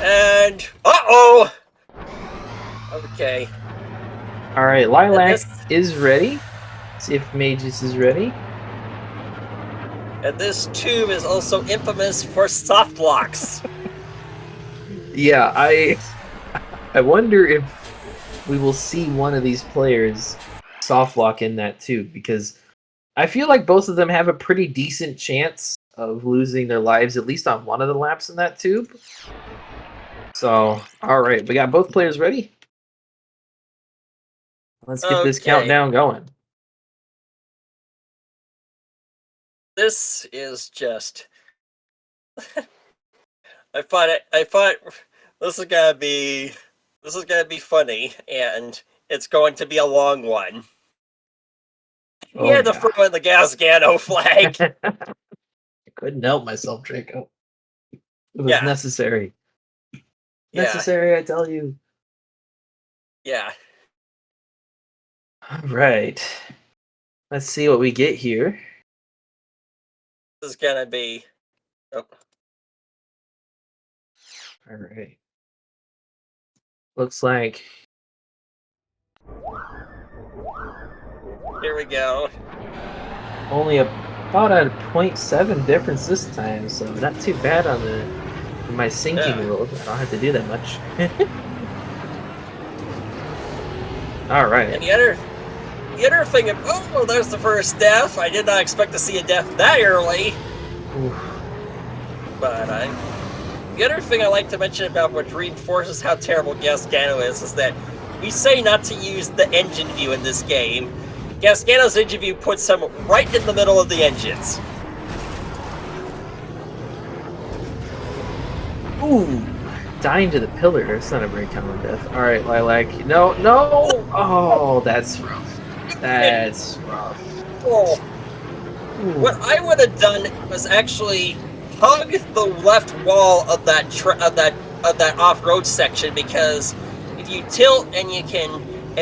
[SPEAKER 2] And... Uh-oh! Okay.
[SPEAKER 1] Alright, Lilac
[SPEAKER 2] this-
[SPEAKER 1] is ready. See if Mageius is ready.
[SPEAKER 2] And this tube is also infamous for soft locks.
[SPEAKER 1] Yeah, I wonder if we will see one of these players soft lock in that too, because I feel like both of them have a pretty decent chance of losing their lives at least on one of the laps in that tube. So, alright, we got both players ready. Let's get this countdown going.
[SPEAKER 2] This is just... I thought this is gonna be funny, and it's going to be a long one. He had to throw in the Gasgano flag.
[SPEAKER 1] I couldn't help myself, Draco. It was necessary. Necessary, I tell you.
[SPEAKER 2] Yeah.
[SPEAKER 1] All right. Let's see what we get here.
[SPEAKER 2] This is gonna be... Oh.
[SPEAKER 1] All right. Looks like...
[SPEAKER 2] Here we go.
[SPEAKER 1] Only about a 0.7 difference this time, so not too bad on my sinking world. I don't have to do that much. All right.
[SPEAKER 2] And the other thing, oh, there's the first death. I did not expect to see a death that early.
[SPEAKER 1] Oof.
[SPEAKER 2] But the other thing I like to mention about what reinforces how terrible Gasgano is that we say not to use the engine view in this game. Gasgano's engine view puts him right in the middle of the engines.
[SPEAKER 1] Ooh, dying to the pillar. That's not a very common death. All right, Lilac. No, no. Oh, that's rough. That's rough.
[SPEAKER 2] Oh. What I would have done was actually hug the left wall of that off-road section, because if you tilt and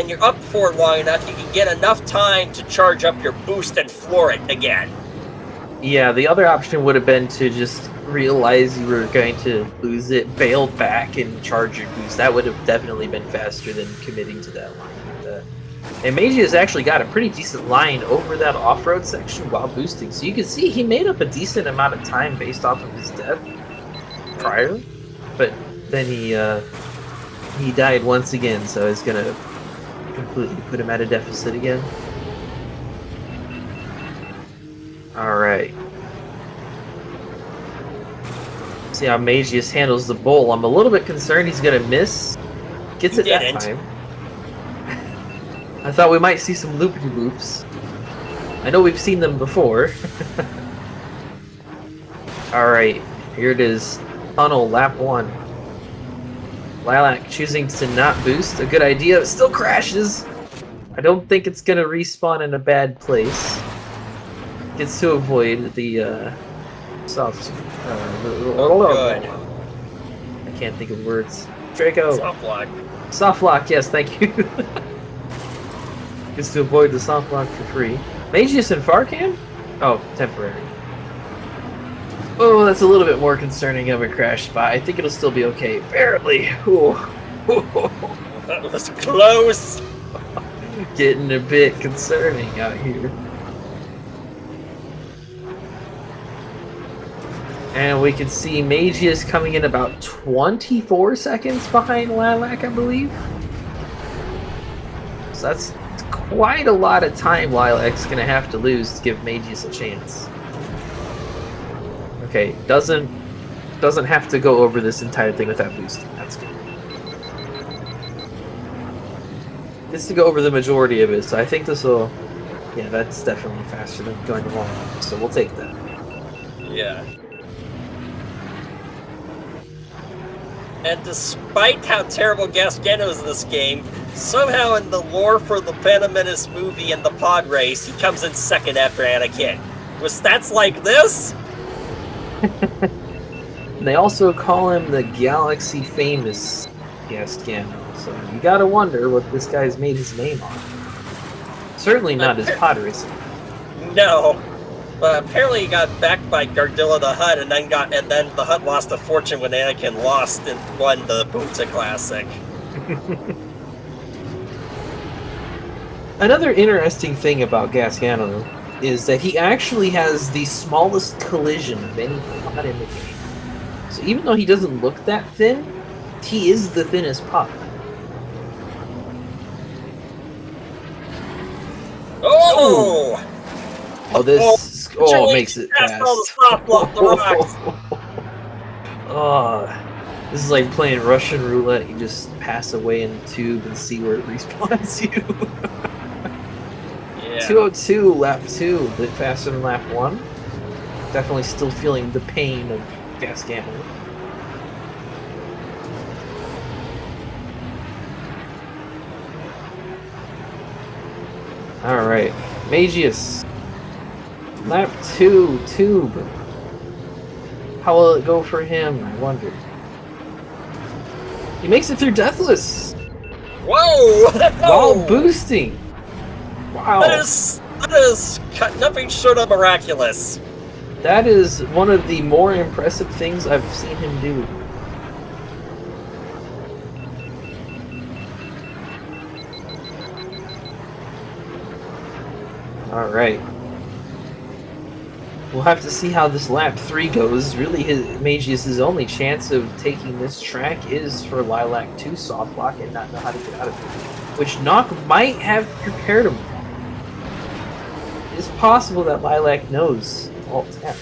[SPEAKER 2] you're up for it long enough, you can get enough time to charge up your boost and floor it again.
[SPEAKER 1] Yeah, the other option would have been to just realize you were going to lose it, bail back, and charge your boost. That would have definitely been faster than committing to that line. And Mageius actually got a pretty decent line over that off-road section while boosting. So you can see he made up a decent amount of time based off of his death prior. But then he died once again, so it's going to completely put him at a deficit again. Alright. See how Mageius handles the bowl. I'm a little bit concerned he's going to miss. Gets it that time. I thought we might see some loop-de-loops. I know we've seen them before. Alright, here it is. Tunnel, lap 1. Lilac choosing to not boost. A good idea. It still crashes. I don't think it's going to respawn in a bad place. Gets to avoid the soft...
[SPEAKER 2] good.
[SPEAKER 1] I can't think of words. Draco.
[SPEAKER 2] Soft lock.
[SPEAKER 1] Soft lock, yes, thank you. Gets to avoid the soft lock for free. Mageius and Farcam? Oh, temporary. Oh, that's a little bit more concerning of a crash spot. I think it'll still be okay. Barely. Ooh.
[SPEAKER 2] That was close.
[SPEAKER 1] Getting a bit concerning out here. And we can see Mageius coming in about 24 seconds behind Lilac, I believe. So that's quite a lot of time Lilac's going to have to lose to give Mageius a chance. Okay, doesn't have to go over this entire thing without boosting. That's good. Gets to go over the majority of it, so I think this will... Yeah, that's definitely faster than going along, so we'll take that.
[SPEAKER 2] Yeah. And despite how terrible Gasgano is in this game, somehow in the lore for the Phantom Menace movie and the pod race, he comes in second after Anakin. With stats like this?
[SPEAKER 1] They also call him the Galaxy Famous Gasgano, so you gotta wonder what this guy's made his name on. Certainly not his pod racing.
[SPEAKER 2] No. But apparently he got backed by Gardilla the Hutt, and then the Hutt lost a fortune when Anakin lost and won the Boomsa Classic.
[SPEAKER 1] Another interesting thing about Gasgano is that he actually has the smallest collision of any pod in the game. So even though he doesn't look that thin, he is the thinnest pod.
[SPEAKER 2] Oh!
[SPEAKER 1] Oh, this makes it fast.
[SPEAKER 2] All the soft block, the rocks.
[SPEAKER 1] Oh, this is like playing Russian roulette. You just pass away in the tube and see where it respawns you.
[SPEAKER 2] Yeah.
[SPEAKER 1] 202, lap 2, a bit faster than lap 1. Definitely still feeling the pain of Gasgano. Alright, Mageius. Lap 2, tube. How will it go for him, I wonder. He makes it through Deathless!
[SPEAKER 2] Whoa!
[SPEAKER 1] While boosting! Wow.
[SPEAKER 2] That is nothing short of miraculous.
[SPEAKER 1] That is one of the more impressive things I've seen him do. Alright. We'll have to see how this lap 3 goes. Really, Mageius' only chance of taking this track is for Lilac to soft lock and not know how to get out of it. Which Nock might have prepared him for. It's possible that Lilac knows Alt F.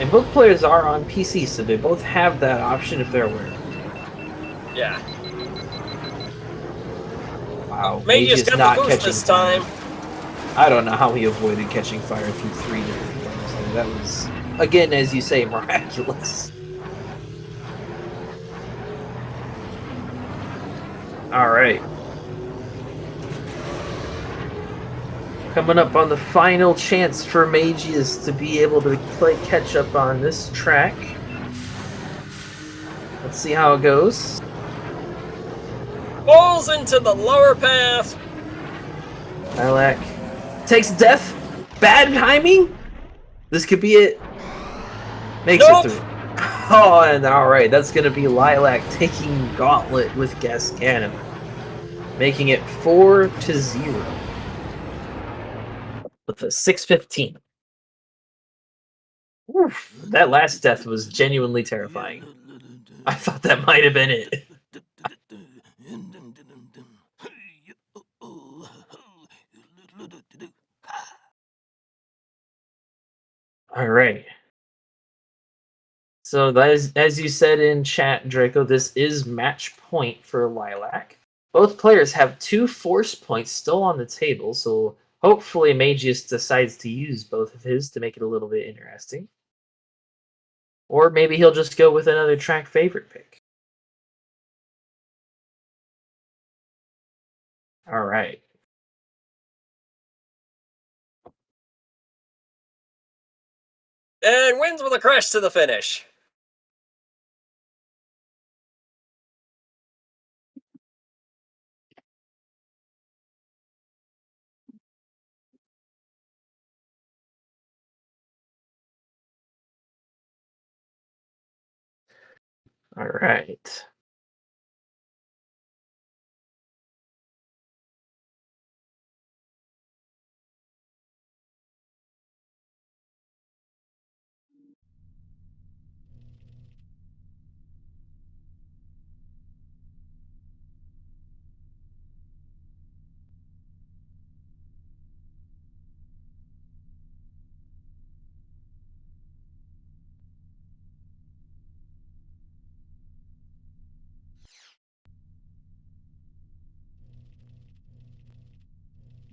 [SPEAKER 1] And both players are on PC, so they both have that option if they're aware.
[SPEAKER 2] Yeah.
[SPEAKER 1] Wow,
[SPEAKER 2] Mageius got
[SPEAKER 1] not
[SPEAKER 2] the boost
[SPEAKER 1] catching
[SPEAKER 2] this time.
[SPEAKER 1] I don't know how he avoided catching fire through 3 different flames. I mean, that was, again, as you say, miraculous. Alright. Coming up on the final chance for Mageius to be able to play catch up on this track. Let's see how it goes.
[SPEAKER 2] Falls into the lower path.
[SPEAKER 1] Lilac takes death. Bad timing. This could be it. Makes it through. Oh, and alright, that's going to be Lilac taking Gauntlet with Gasgano. Making it 4-0. With a 6:15. Oof, that last death was genuinely terrifying. I thought that might have been it. Alright. So that is, as you said in chat, Draco, this is match point for Lilac. Both players have 2 force points still on the table, so hopefully Mageius decides to use both of his to make it a little bit interesting. Or maybe he'll just go with another track favorite pick. Alright.
[SPEAKER 2] And wins with a crash to the finish.
[SPEAKER 1] Alright.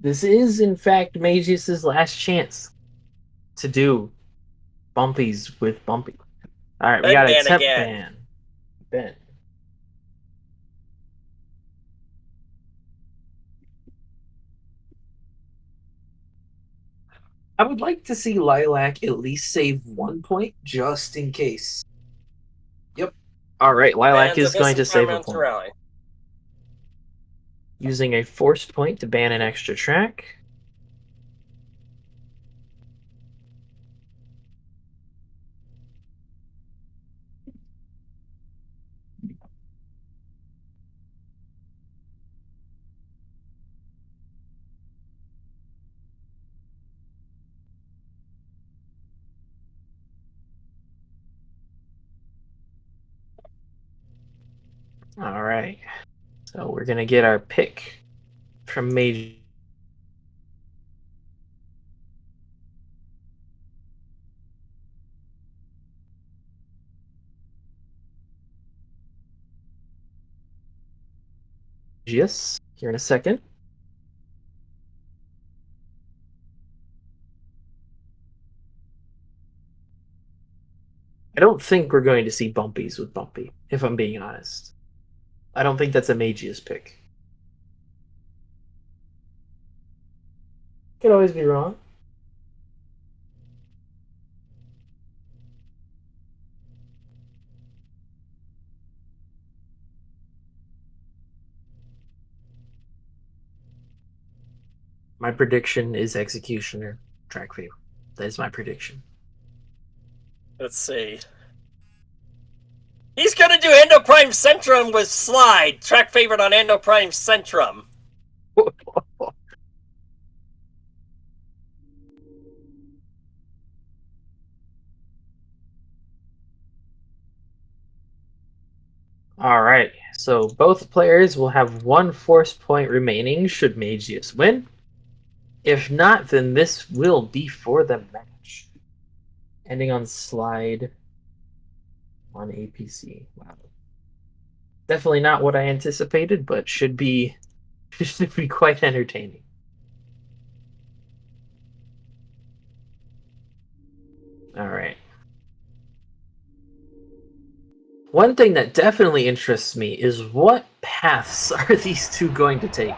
[SPEAKER 1] This is, in fact, Mageius' last chance to do bumpies with Bumpy. All right, we
[SPEAKER 2] And
[SPEAKER 1] got a
[SPEAKER 2] ban
[SPEAKER 1] temp
[SPEAKER 2] again.
[SPEAKER 1] ban. Ben. I would like to see Lilac at least save 1 point just in case. Yep. All right, Lilac
[SPEAKER 2] And the
[SPEAKER 1] is going
[SPEAKER 2] missing
[SPEAKER 1] to save a
[SPEAKER 2] Paramount
[SPEAKER 1] point.
[SPEAKER 2] Rally.
[SPEAKER 1] Using a forced point to ban an extra track. All right. So we're going to get our pick from Mageius. Here in a second. I don't think we're going to see bumpies with Bumpy, if I'm being honest. I don't think that's a Mageius pick. Could always be wrong. My prediction is Executioner track favor. That is my prediction.
[SPEAKER 2] Let's see. He's gonna do Endo Prime Centrum with Slide. Track favorite on Endo Prime Centrum.
[SPEAKER 1] All right, so both players will have 1 force point remaining should Mageius win. If not, then this will be for the match. Ending on slide on APC. Wow. Definitely not what I anticipated, but should be quite entertaining. All right. One thing that definitely interests me is what paths are these two going to take?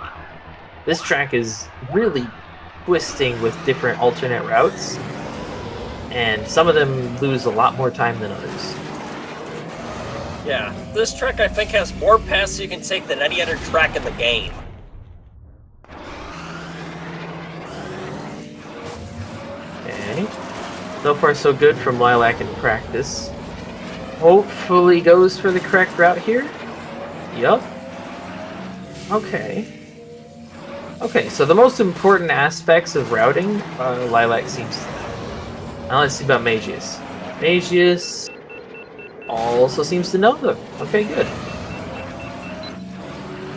[SPEAKER 1] This track is really twisting with different alternate routes, and some of them lose a lot more time than others.
[SPEAKER 2] Yeah, this track I think has more paths you can take than any other track in the game.
[SPEAKER 1] Okay. So far so good from Lilac in practice. Hopefully goes for the correct route here. Yup. Okay. Okay, so the most important aspects of routing, Lilac seems to know. Now let's see about Mageius. Mageius also seems to know them. Okay, good.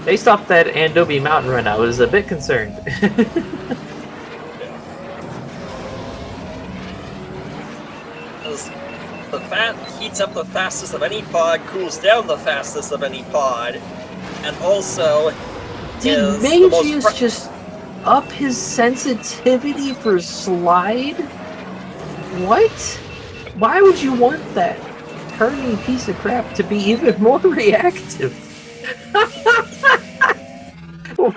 [SPEAKER 1] Based off that Andobi Mountain run, I was a bit concerned.
[SPEAKER 2] The fat heats up the fastest of any pod, cools down the fastest of any pod, and also
[SPEAKER 1] Did Mageius just up his sensitivity for slide? What? Why would you want that turny piece of crap to be even more reactive? What?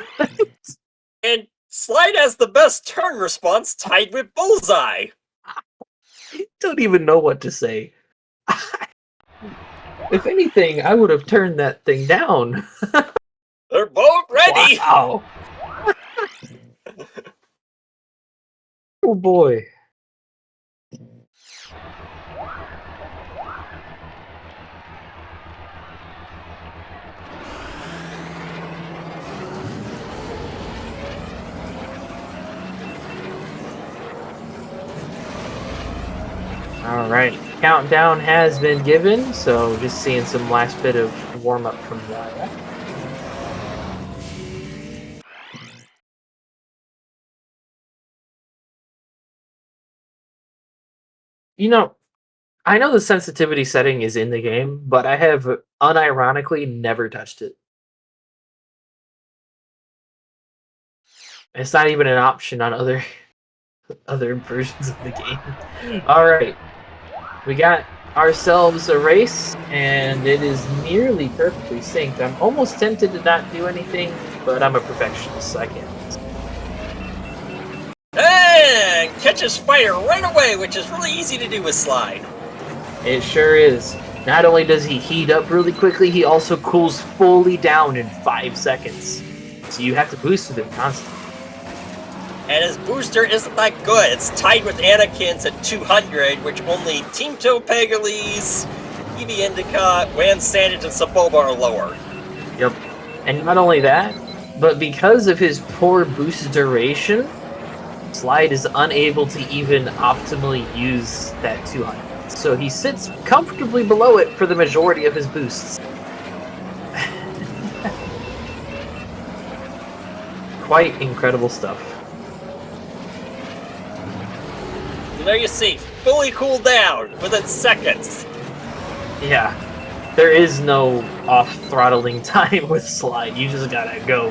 [SPEAKER 2] And Slide has the best turn response, tied with Bullseye.
[SPEAKER 1] I don't even know what to say. If anything, I would have turned that thing down.
[SPEAKER 2] They're both ready.
[SPEAKER 1] Wow. Oh boy. All right, countdown has been given, so just seeing some last bit of warm-up from Lilac. You know, I know the sensitivity setting is in the game, but I have unironically never touched it. It's not even an option on other versions of the game. All right, we got ourselves a race, and it is nearly perfectly synced. I'm almost tempted to not do anything, but I'm a perfectionist, so I can't.
[SPEAKER 2] And catches fire right away, which is really easy to do with Slide.
[SPEAKER 1] It sure is. Not only does he heat up really quickly, he also cools fully down in 5 seconds. So you have to boost with him constantly.
[SPEAKER 2] And his booster isn't that good. It's tied with Anakin's at 200, which only Team Topagales, Eevee Indica, Wan Sandage, and Saboba are lower.
[SPEAKER 1] Yep. And not only that, but because of his poor boost duration, Slide is unable to even optimally use that 200. So he sits comfortably below it for the majority of his boosts. Quite incredible stuff.
[SPEAKER 2] There you see, fully cooled down within seconds.
[SPEAKER 1] Yeah. There is no off-throttling time with Slide. You just gotta go.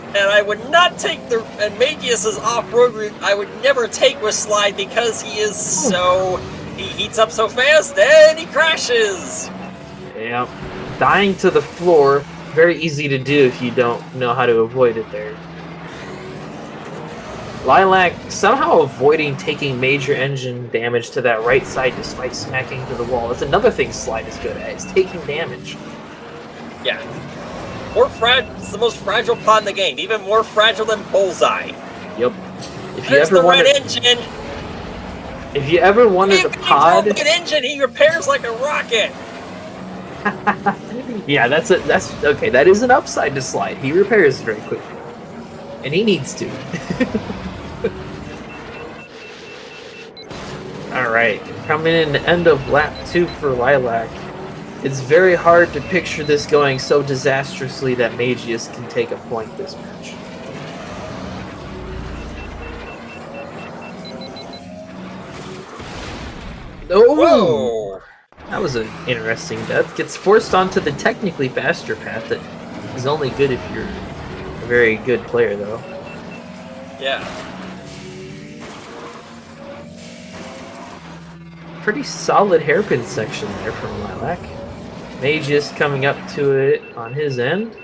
[SPEAKER 2] And I would not take Mageius' off-road route. I would never take with Slide because he is so... He heats up so fast and he crashes!
[SPEAKER 1] Yep. Dying to the floor, very easy to do if you don't know how to avoid it there. Lilac somehow avoiding taking major engine damage to that right side despite smacking to the wall. That's another thing Slide is good at, is taking damage.
[SPEAKER 2] Yeah. It's the most fragile pod in the game, even more fragile than Bullseye.
[SPEAKER 1] Yep. If you
[SPEAKER 2] There's
[SPEAKER 1] ever
[SPEAKER 2] the
[SPEAKER 1] wanted,
[SPEAKER 2] red engine.
[SPEAKER 1] if you ever wanted a pod,
[SPEAKER 2] red engine, he repairs like a rocket.
[SPEAKER 1] yeah, that's okay. That is an upside to Slide. He repairs very quickly, and he needs to. All right, coming in the end of lap 2 for Lilac. It's very hard to picture this going so disastrously that Mageius can take a point this match. Oh!
[SPEAKER 2] Whoa!
[SPEAKER 1] That was an interesting death. Gets forced onto the technically faster path that is only good if you're a very good player, though.
[SPEAKER 2] Yeah.
[SPEAKER 1] Pretty solid hairpin section there from Lilac. Mageius coming up to it on his end.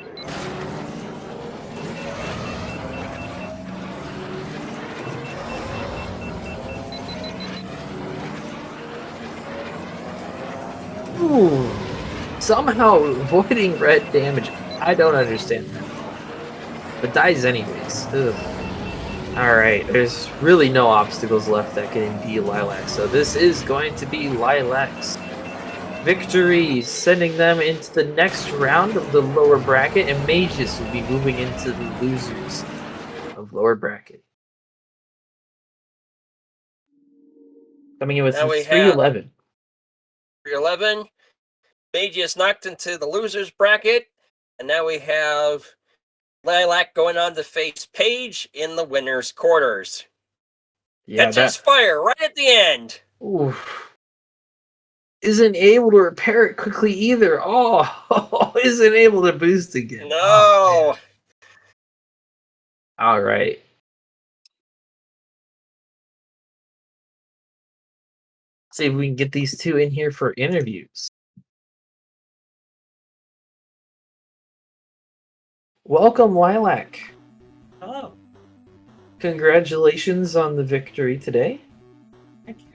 [SPEAKER 1] Ooh, somehow avoiding red damage. I don't understand that. But dies anyways. Ugh. Alright, there's really no obstacles left that can impede Lilac, so this is going to be Lilac's victory, sending them into the next round of the lower bracket, and Mageius will be moving into the losers of lower bracket. Coming in with 311.
[SPEAKER 2] 311. Mageius knocked into the losers bracket, and now we have Lilac going on to face Paige in the winner's quarters.
[SPEAKER 1] Yeah,
[SPEAKER 2] catches fire right at the end.
[SPEAKER 1] Oof. Isn't able to repair it quickly either. Oh, isn't able to boost again.
[SPEAKER 2] No.
[SPEAKER 1] Oh, all right. See if we can get these two in here for interviews. Welcome, Lilac.
[SPEAKER 3] Hello.
[SPEAKER 1] Congratulations on the victory today.
[SPEAKER 3] Thank you.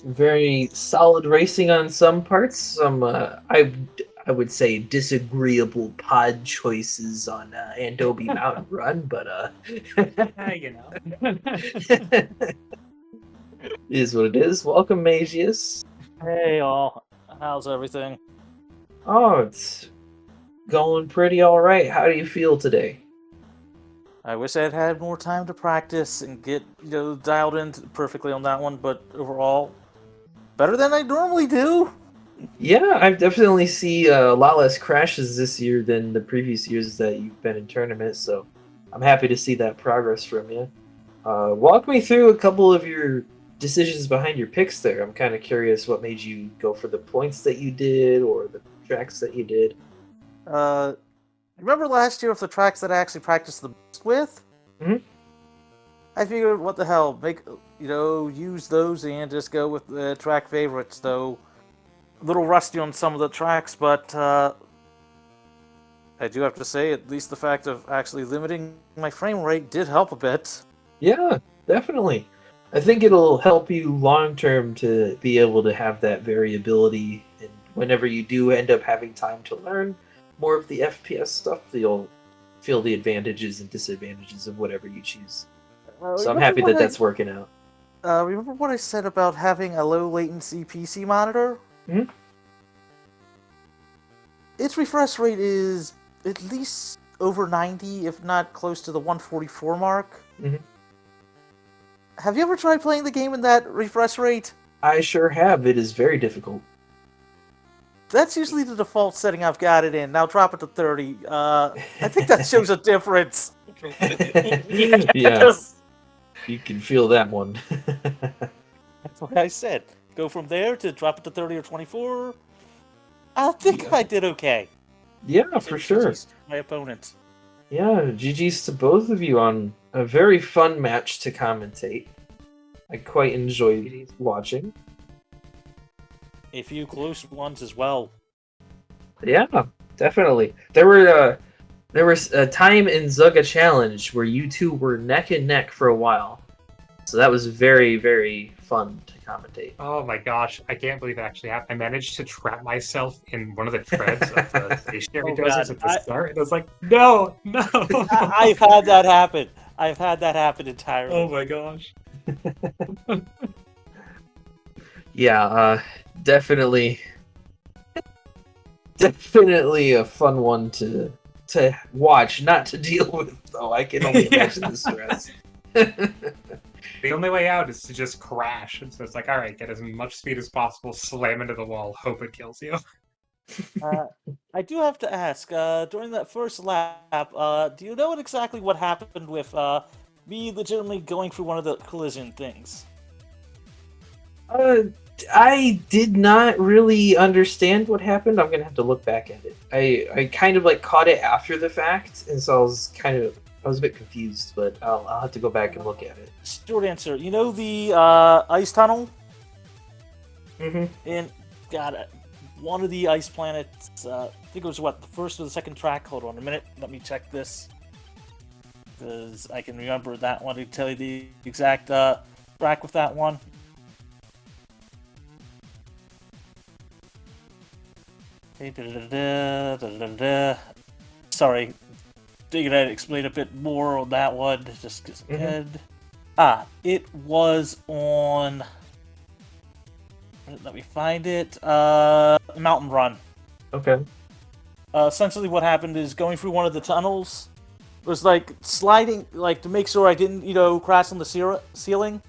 [SPEAKER 1] Very solid racing on some parts. Some, I would say, disagreeable pod choices on Andobe Mountain Run, but
[SPEAKER 3] You know.
[SPEAKER 1] is what it is. Welcome, Mageius.
[SPEAKER 3] Hey all. How's everything?
[SPEAKER 1] Oh, it's going pretty all right. How do you feel today?
[SPEAKER 3] I wish I'd had more time to practice and get dialed in perfectly on that one, but overall, better than I normally do.
[SPEAKER 1] Yeah, I definitely see a lot less crashes this year than the previous years that you've been in tournaments, so I'm happy to see that progress from you. Walk me through a couple of your decisions behind your picks there. I'm kind of curious what made you go for the points that you did, or the tracks that you did.
[SPEAKER 3] Remember last year with the tracks that I actually practiced the most with?
[SPEAKER 1] Mhm.
[SPEAKER 3] I figured, what the hell, use those and just go with the track favorites, though a little rusty on some of the tracks, but I do have to say, at least the fact of actually limiting my frame rate did help a bit.
[SPEAKER 1] Yeah, definitely. I think it'll help you long term to be able to have that variability, and whenever you do end up having time to learn more of the FPS stuff, you'll feel the advantages and disadvantages of whatever you choose. So I'm happy that that's working out.
[SPEAKER 3] Remember what I said about having a low latency PC monitor?
[SPEAKER 1] Mhm.
[SPEAKER 3] Its refresh rate is at least over 90, if not close to the 144 mark.
[SPEAKER 1] Mhm.
[SPEAKER 3] Have you ever tried playing the game in that refresh rate?
[SPEAKER 1] I sure have. It is very difficult.
[SPEAKER 3] That's usually the default setting I've got it in. Now drop it to 30. I think that shows a difference.
[SPEAKER 1] Yeah, you can feel that one.
[SPEAKER 3] That's what I said. Go from there to drop it to 30 or 24. I think I did okay.
[SPEAKER 1] Yeah, for sure.
[SPEAKER 3] My opponent.
[SPEAKER 1] Yeah, GG's to both of you on a very fun match to commentate. I quite enjoyed watching.
[SPEAKER 3] A few close ones as well.
[SPEAKER 1] Yeah, definitely. There was a time in Zugga Challenge where you two were neck and neck for a while. So that was very, very fun to commentate.
[SPEAKER 4] Oh my gosh, I can't believe it actually happened. I managed to trap myself in one of the treads of the stationary dozers at the start. And I was like, no!
[SPEAKER 3] I've had that happen. I've had that happen entirely.
[SPEAKER 4] Oh my gosh.
[SPEAKER 1] Yeah, definitely a fun one to watch, not to deal with, though. I can only imagine the stress.
[SPEAKER 4] The only way out is to just crash. And so it's like, all right, get as much speed as possible, slam into the wall, hope it kills you.
[SPEAKER 3] I do have to ask, during that first lap, do you know exactly what happened with me legitimately going through one of the collision things?
[SPEAKER 1] I did not really understand what happened. I'm gonna have to look back at it. I kind of like caught it after the fact, and so I was a bit confused, but I'll have to go back and look at it.
[SPEAKER 3] Short answer. You know the ice tunnel?
[SPEAKER 1] Mm-hmm.
[SPEAKER 3] And one of the ice planets, I think it was the first or the second track. Hold on a minute. Let me check this. Because I can remember that one to tell you the exact track with that one. Sorry. Figured I'd explain a bit more on that one, just because I could. It was on... Let me find it. Mountain Run.
[SPEAKER 1] Okay.
[SPEAKER 3] Essentially what happened is going through one of the tunnels, was like sliding, like to make sure I didn't, crash on the ceiling.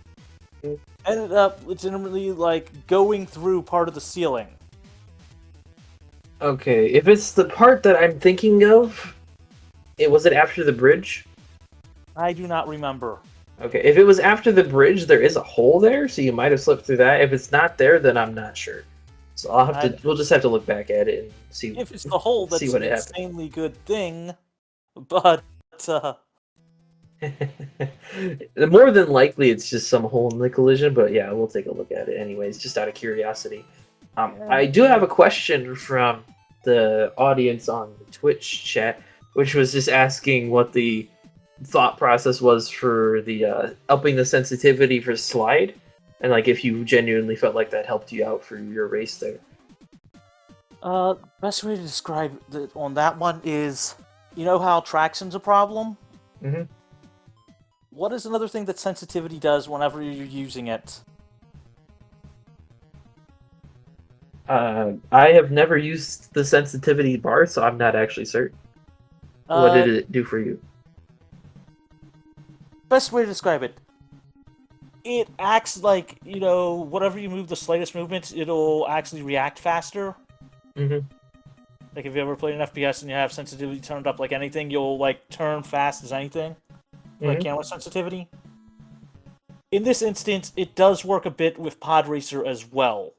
[SPEAKER 3] Ended up legitimately like going through part of the ceiling.
[SPEAKER 1] Okay, if it's the part that I'm thinking of, was it after the bridge?
[SPEAKER 3] I do not remember.
[SPEAKER 1] Okay, if it was after the bridge, there is a hole there, so you might have slipped through that. If it's not there, then I'm not sure. So we'll just have to look back at it and see.
[SPEAKER 3] If it's the hole, that's
[SPEAKER 1] an
[SPEAKER 3] insanely good thing. But
[SPEAKER 1] more than likely, it's just some hole in the collision. But yeah, we'll take a look at it anyways, just out of curiosity. I do have a question from the audience on the Twitch chat, which was just asking what the thought process was for the upping the sensitivity for slide, and like if you genuinely felt like that helped you out for your race there.
[SPEAKER 3] Best way to describe it on that one is, you know how traction's a problem?
[SPEAKER 1] Mm-hmm.
[SPEAKER 3] What is another thing that sensitivity does whenever you're using it?
[SPEAKER 1] I have never used the sensitivity bar, so I'm not actually certain. What did it do for you?
[SPEAKER 3] Best way to describe it. It acts like, whatever you move the slightest movement, it'll actually react faster.
[SPEAKER 1] Mm-hmm.
[SPEAKER 3] Like if you ever played an FPS and you have sensitivity turned up like anything, you'll like turn fast as anything. Like camera sensitivity. In this instance, it does work a bit with Pod Racer as well.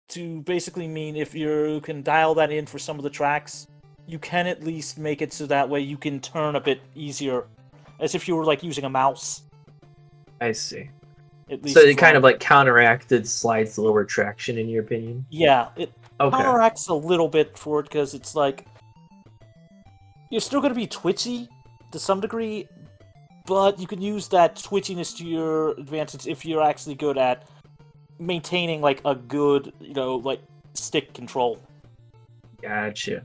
[SPEAKER 3] to basically mean if you can dial that in for some of the tracks, you can at least make it so that way you can turn a bit easier, as if you were like using a mouse.
[SPEAKER 1] I see.
[SPEAKER 3] At least
[SPEAKER 1] So it kind of like counteracted slides lower traction, in your opinion?
[SPEAKER 3] Yeah, it
[SPEAKER 1] Okay.
[SPEAKER 3] counteracts a little bit for it because it's like you're still going to be twitchy to some degree, but you can use that twitchiness to your advantage if you're actually good at maintaining like a good, like stick control.
[SPEAKER 1] Gotcha.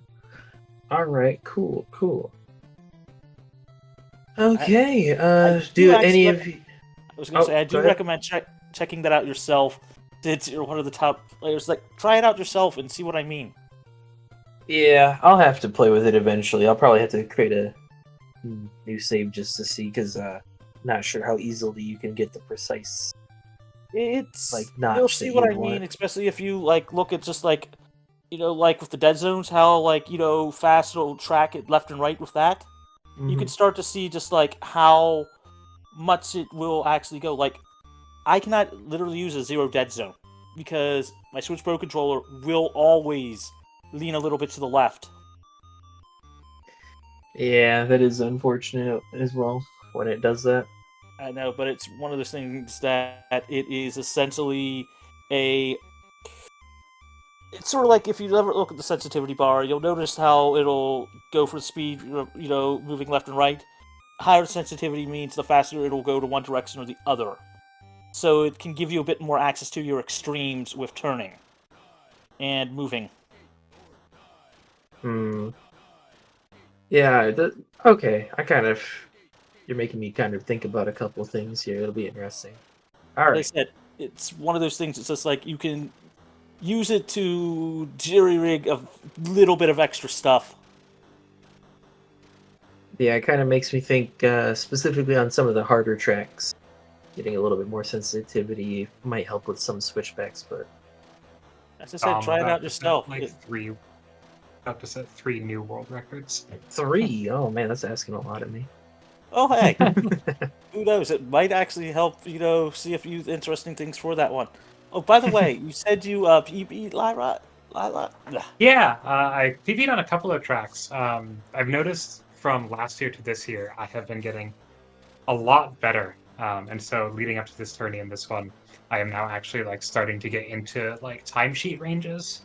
[SPEAKER 1] All right. Cool. Okay. Do any of you?
[SPEAKER 3] I was going to say, I do recommend checking that out yourself. Since you're one of the top players, like try it out yourself and see what I mean.
[SPEAKER 1] Yeah, I'll have to play with it eventually. I'll probably have to create a new save just to see, because not sure how easily you can get the precise.
[SPEAKER 3] It's
[SPEAKER 1] like notch
[SPEAKER 3] you'll see
[SPEAKER 1] that
[SPEAKER 3] what
[SPEAKER 1] you
[SPEAKER 3] I mean,
[SPEAKER 1] want.
[SPEAKER 3] especially if you like look at just like like with the dead zones, how like fast it'll track it left and right with that. You can start to see just like how much it will actually go. Like I cannot literally use a 0 dead zone because my Switch Pro controller will always lean a little bit to the left.
[SPEAKER 1] Yeah, that is unfortunate as well when it does that.
[SPEAKER 3] I know, but it's one of those things that it is essentially a... It's sort of like if you ever look at the sensitivity bar, you'll notice how it'll go for speed, moving left and right. Higher sensitivity means the faster it'll go to one direction or the other. So it can give you a bit more access to your extremes with turning and moving.
[SPEAKER 1] Yeah, okay. You're making me kind of think about a couple things here. It'll be interesting. All right.
[SPEAKER 3] Like I said, it's one of those things. It's just like you can use it to jerry-rig a little bit of extra stuff.
[SPEAKER 1] Yeah, it kind of makes me think specifically on some of the harder tracks. Getting a little bit more sensitivity might help with some switchbacks, but...
[SPEAKER 3] As I said, try it out yourself.
[SPEAKER 4] About to set 3 new world records.
[SPEAKER 1] 3? Oh man, that's asking a lot of me.
[SPEAKER 3] Oh hey, who knows? It might actually help, see a few interesting things for that one. Oh, by the way, you said you PB'd Lyra?
[SPEAKER 4] Yeah, I PB'd on a couple of tracks. I've noticed from last year to this year, I have been getting a lot better. And so leading up to this tourney and this one, I am now actually like starting to get into like timesheet ranges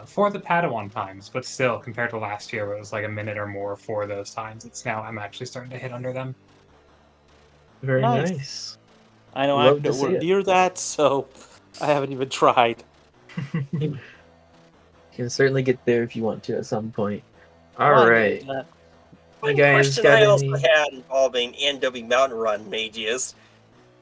[SPEAKER 4] for the Padawan times, but still compared to last year where it was like a minute or more for those times, I'm actually starting to hit under them.
[SPEAKER 1] Very nice.
[SPEAKER 3] I know I'm nowhere near that, so I haven't even tried.
[SPEAKER 1] You can certainly get there if you want to at some point. All right.
[SPEAKER 2] One question I also had involving NW Mountain Run, Mageius.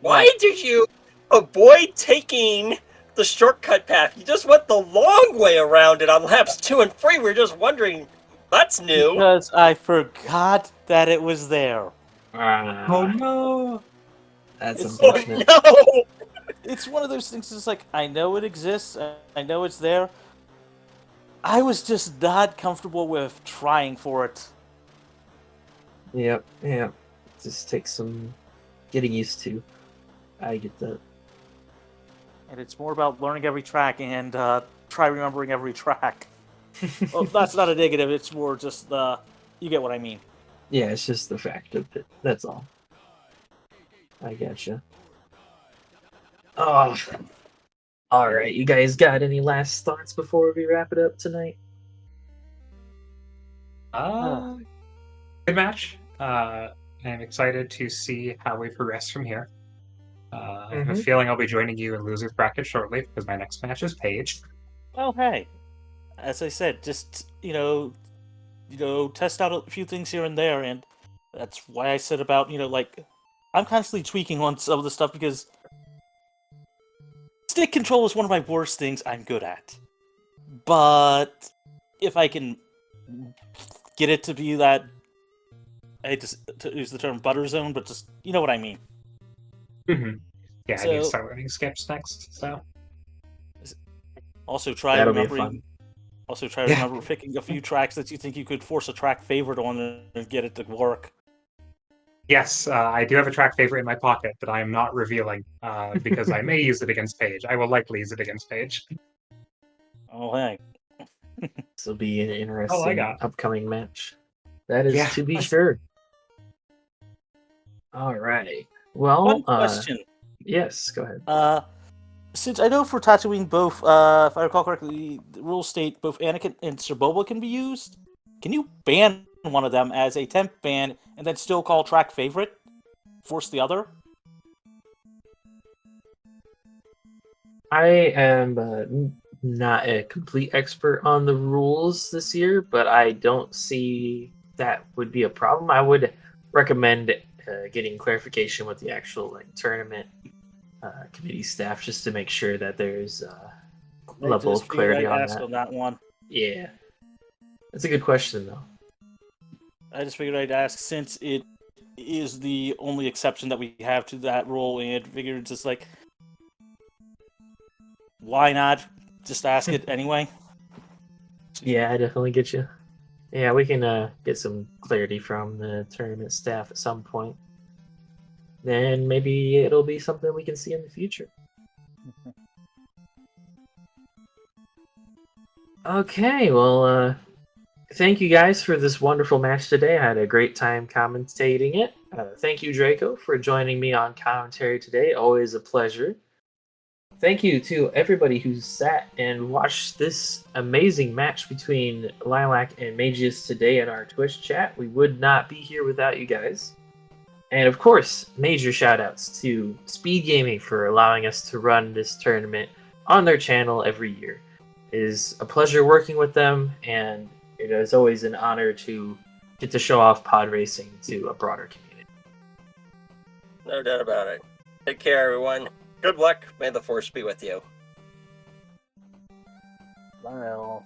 [SPEAKER 2] Why did you avoid taking the shortcut path? You just went the long way around it on laps 2 and 3. We're just wondering. That's new.
[SPEAKER 3] Because I forgot that it was there.
[SPEAKER 4] Oh no!
[SPEAKER 1] That's unfortunate.
[SPEAKER 2] Oh, no!
[SPEAKER 3] It's one of those things. It's like I know it exists. I know it's there. I was just not comfortable with trying for it.
[SPEAKER 1] Yep. Just takes some getting used to. I get that.
[SPEAKER 3] And it's more about learning every track and try remembering every track. Well, that's not a negative. It's more just you get what I mean.
[SPEAKER 1] Yeah, it's just the fact of it. That's all. I getcha. Oh. All right, you guys got any last thoughts before we wrap it up tonight?
[SPEAKER 4] Good match. I'm excited to see how we progress from here. I have a feeling I'll be joining you in Losers Bracket shortly because my next match is Paige.
[SPEAKER 3] Oh, hey. As I said, just, test out a few things here and there, and that's why I said about, I'm constantly tweaking on some of the stuff because stick control is one of my worst things I'm good at. But if I can get it to be that, I hate to use the term butter zone, but just, you know what I mean.
[SPEAKER 4] Yeah, I need to start learning skips next, so.
[SPEAKER 3] Also try remembering picking a few tracks that you think you could force a track favorite on and get it to work.
[SPEAKER 4] Yes, I do have a track favorite in my pocket that I am not revealing because I may use it against Paige. I will likely use it against Paige.
[SPEAKER 3] Oh, hey.
[SPEAKER 1] This will be an
[SPEAKER 4] I
[SPEAKER 1] interesting
[SPEAKER 4] got.
[SPEAKER 1] upcoming match. That is
[SPEAKER 4] Yeah.
[SPEAKER 1] to be sure. All right. Well,
[SPEAKER 3] One question.
[SPEAKER 1] yes, go ahead.
[SPEAKER 3] Since I know for Tatooine, both, if I recall correctly, the rules state both Anakin and Sir Boba can be used. Can you ban one of them as a temp ban and then still call track favorite? Force the other?
[SPEAKER 1] I am not a complete expert on the rules this year, but I don't see that would be a problem. I would recommend getting clarification with the actual tournament committee staff just to make sure that there's level of clarity on
[SPEAKER 3] ask
[SPEAKER 1] that.
[SPEAKER 3] on that one.
[SPEAKER 1] Yeah, that's a good question though.
[SPEAKER 3] I just figured I'd ask since it is the only exception that we have to that rule, and figured it's just like, why not just ask it anyway?
[SPEAKER 1] Yeah, I definitely get you. Yeah, we can get some clarity from the tournament staff at some point. Then maybe it'll be something we can see in the future. Okay, well, thank you guys for this wonderful match today. I had a great time commentating it. Thank you, Draco, for joining me on commentary today. Always a pleasure. Thank you to everybody who sat and watched this amazing match between Lilac and Mageius today in our Twitch chat. We would not be here without you guys. And of course, major shoutouts to SpeedGaming for allowing us to run this tournament on their channel every year. It is a pleasure working with them, and it is always an honor to get to show off pod racing to a broader community.
[SPEAKER 2] No doubt about it. Take care, everyone. Good luck. May the force be with you.
[SPEAKER 3] Well.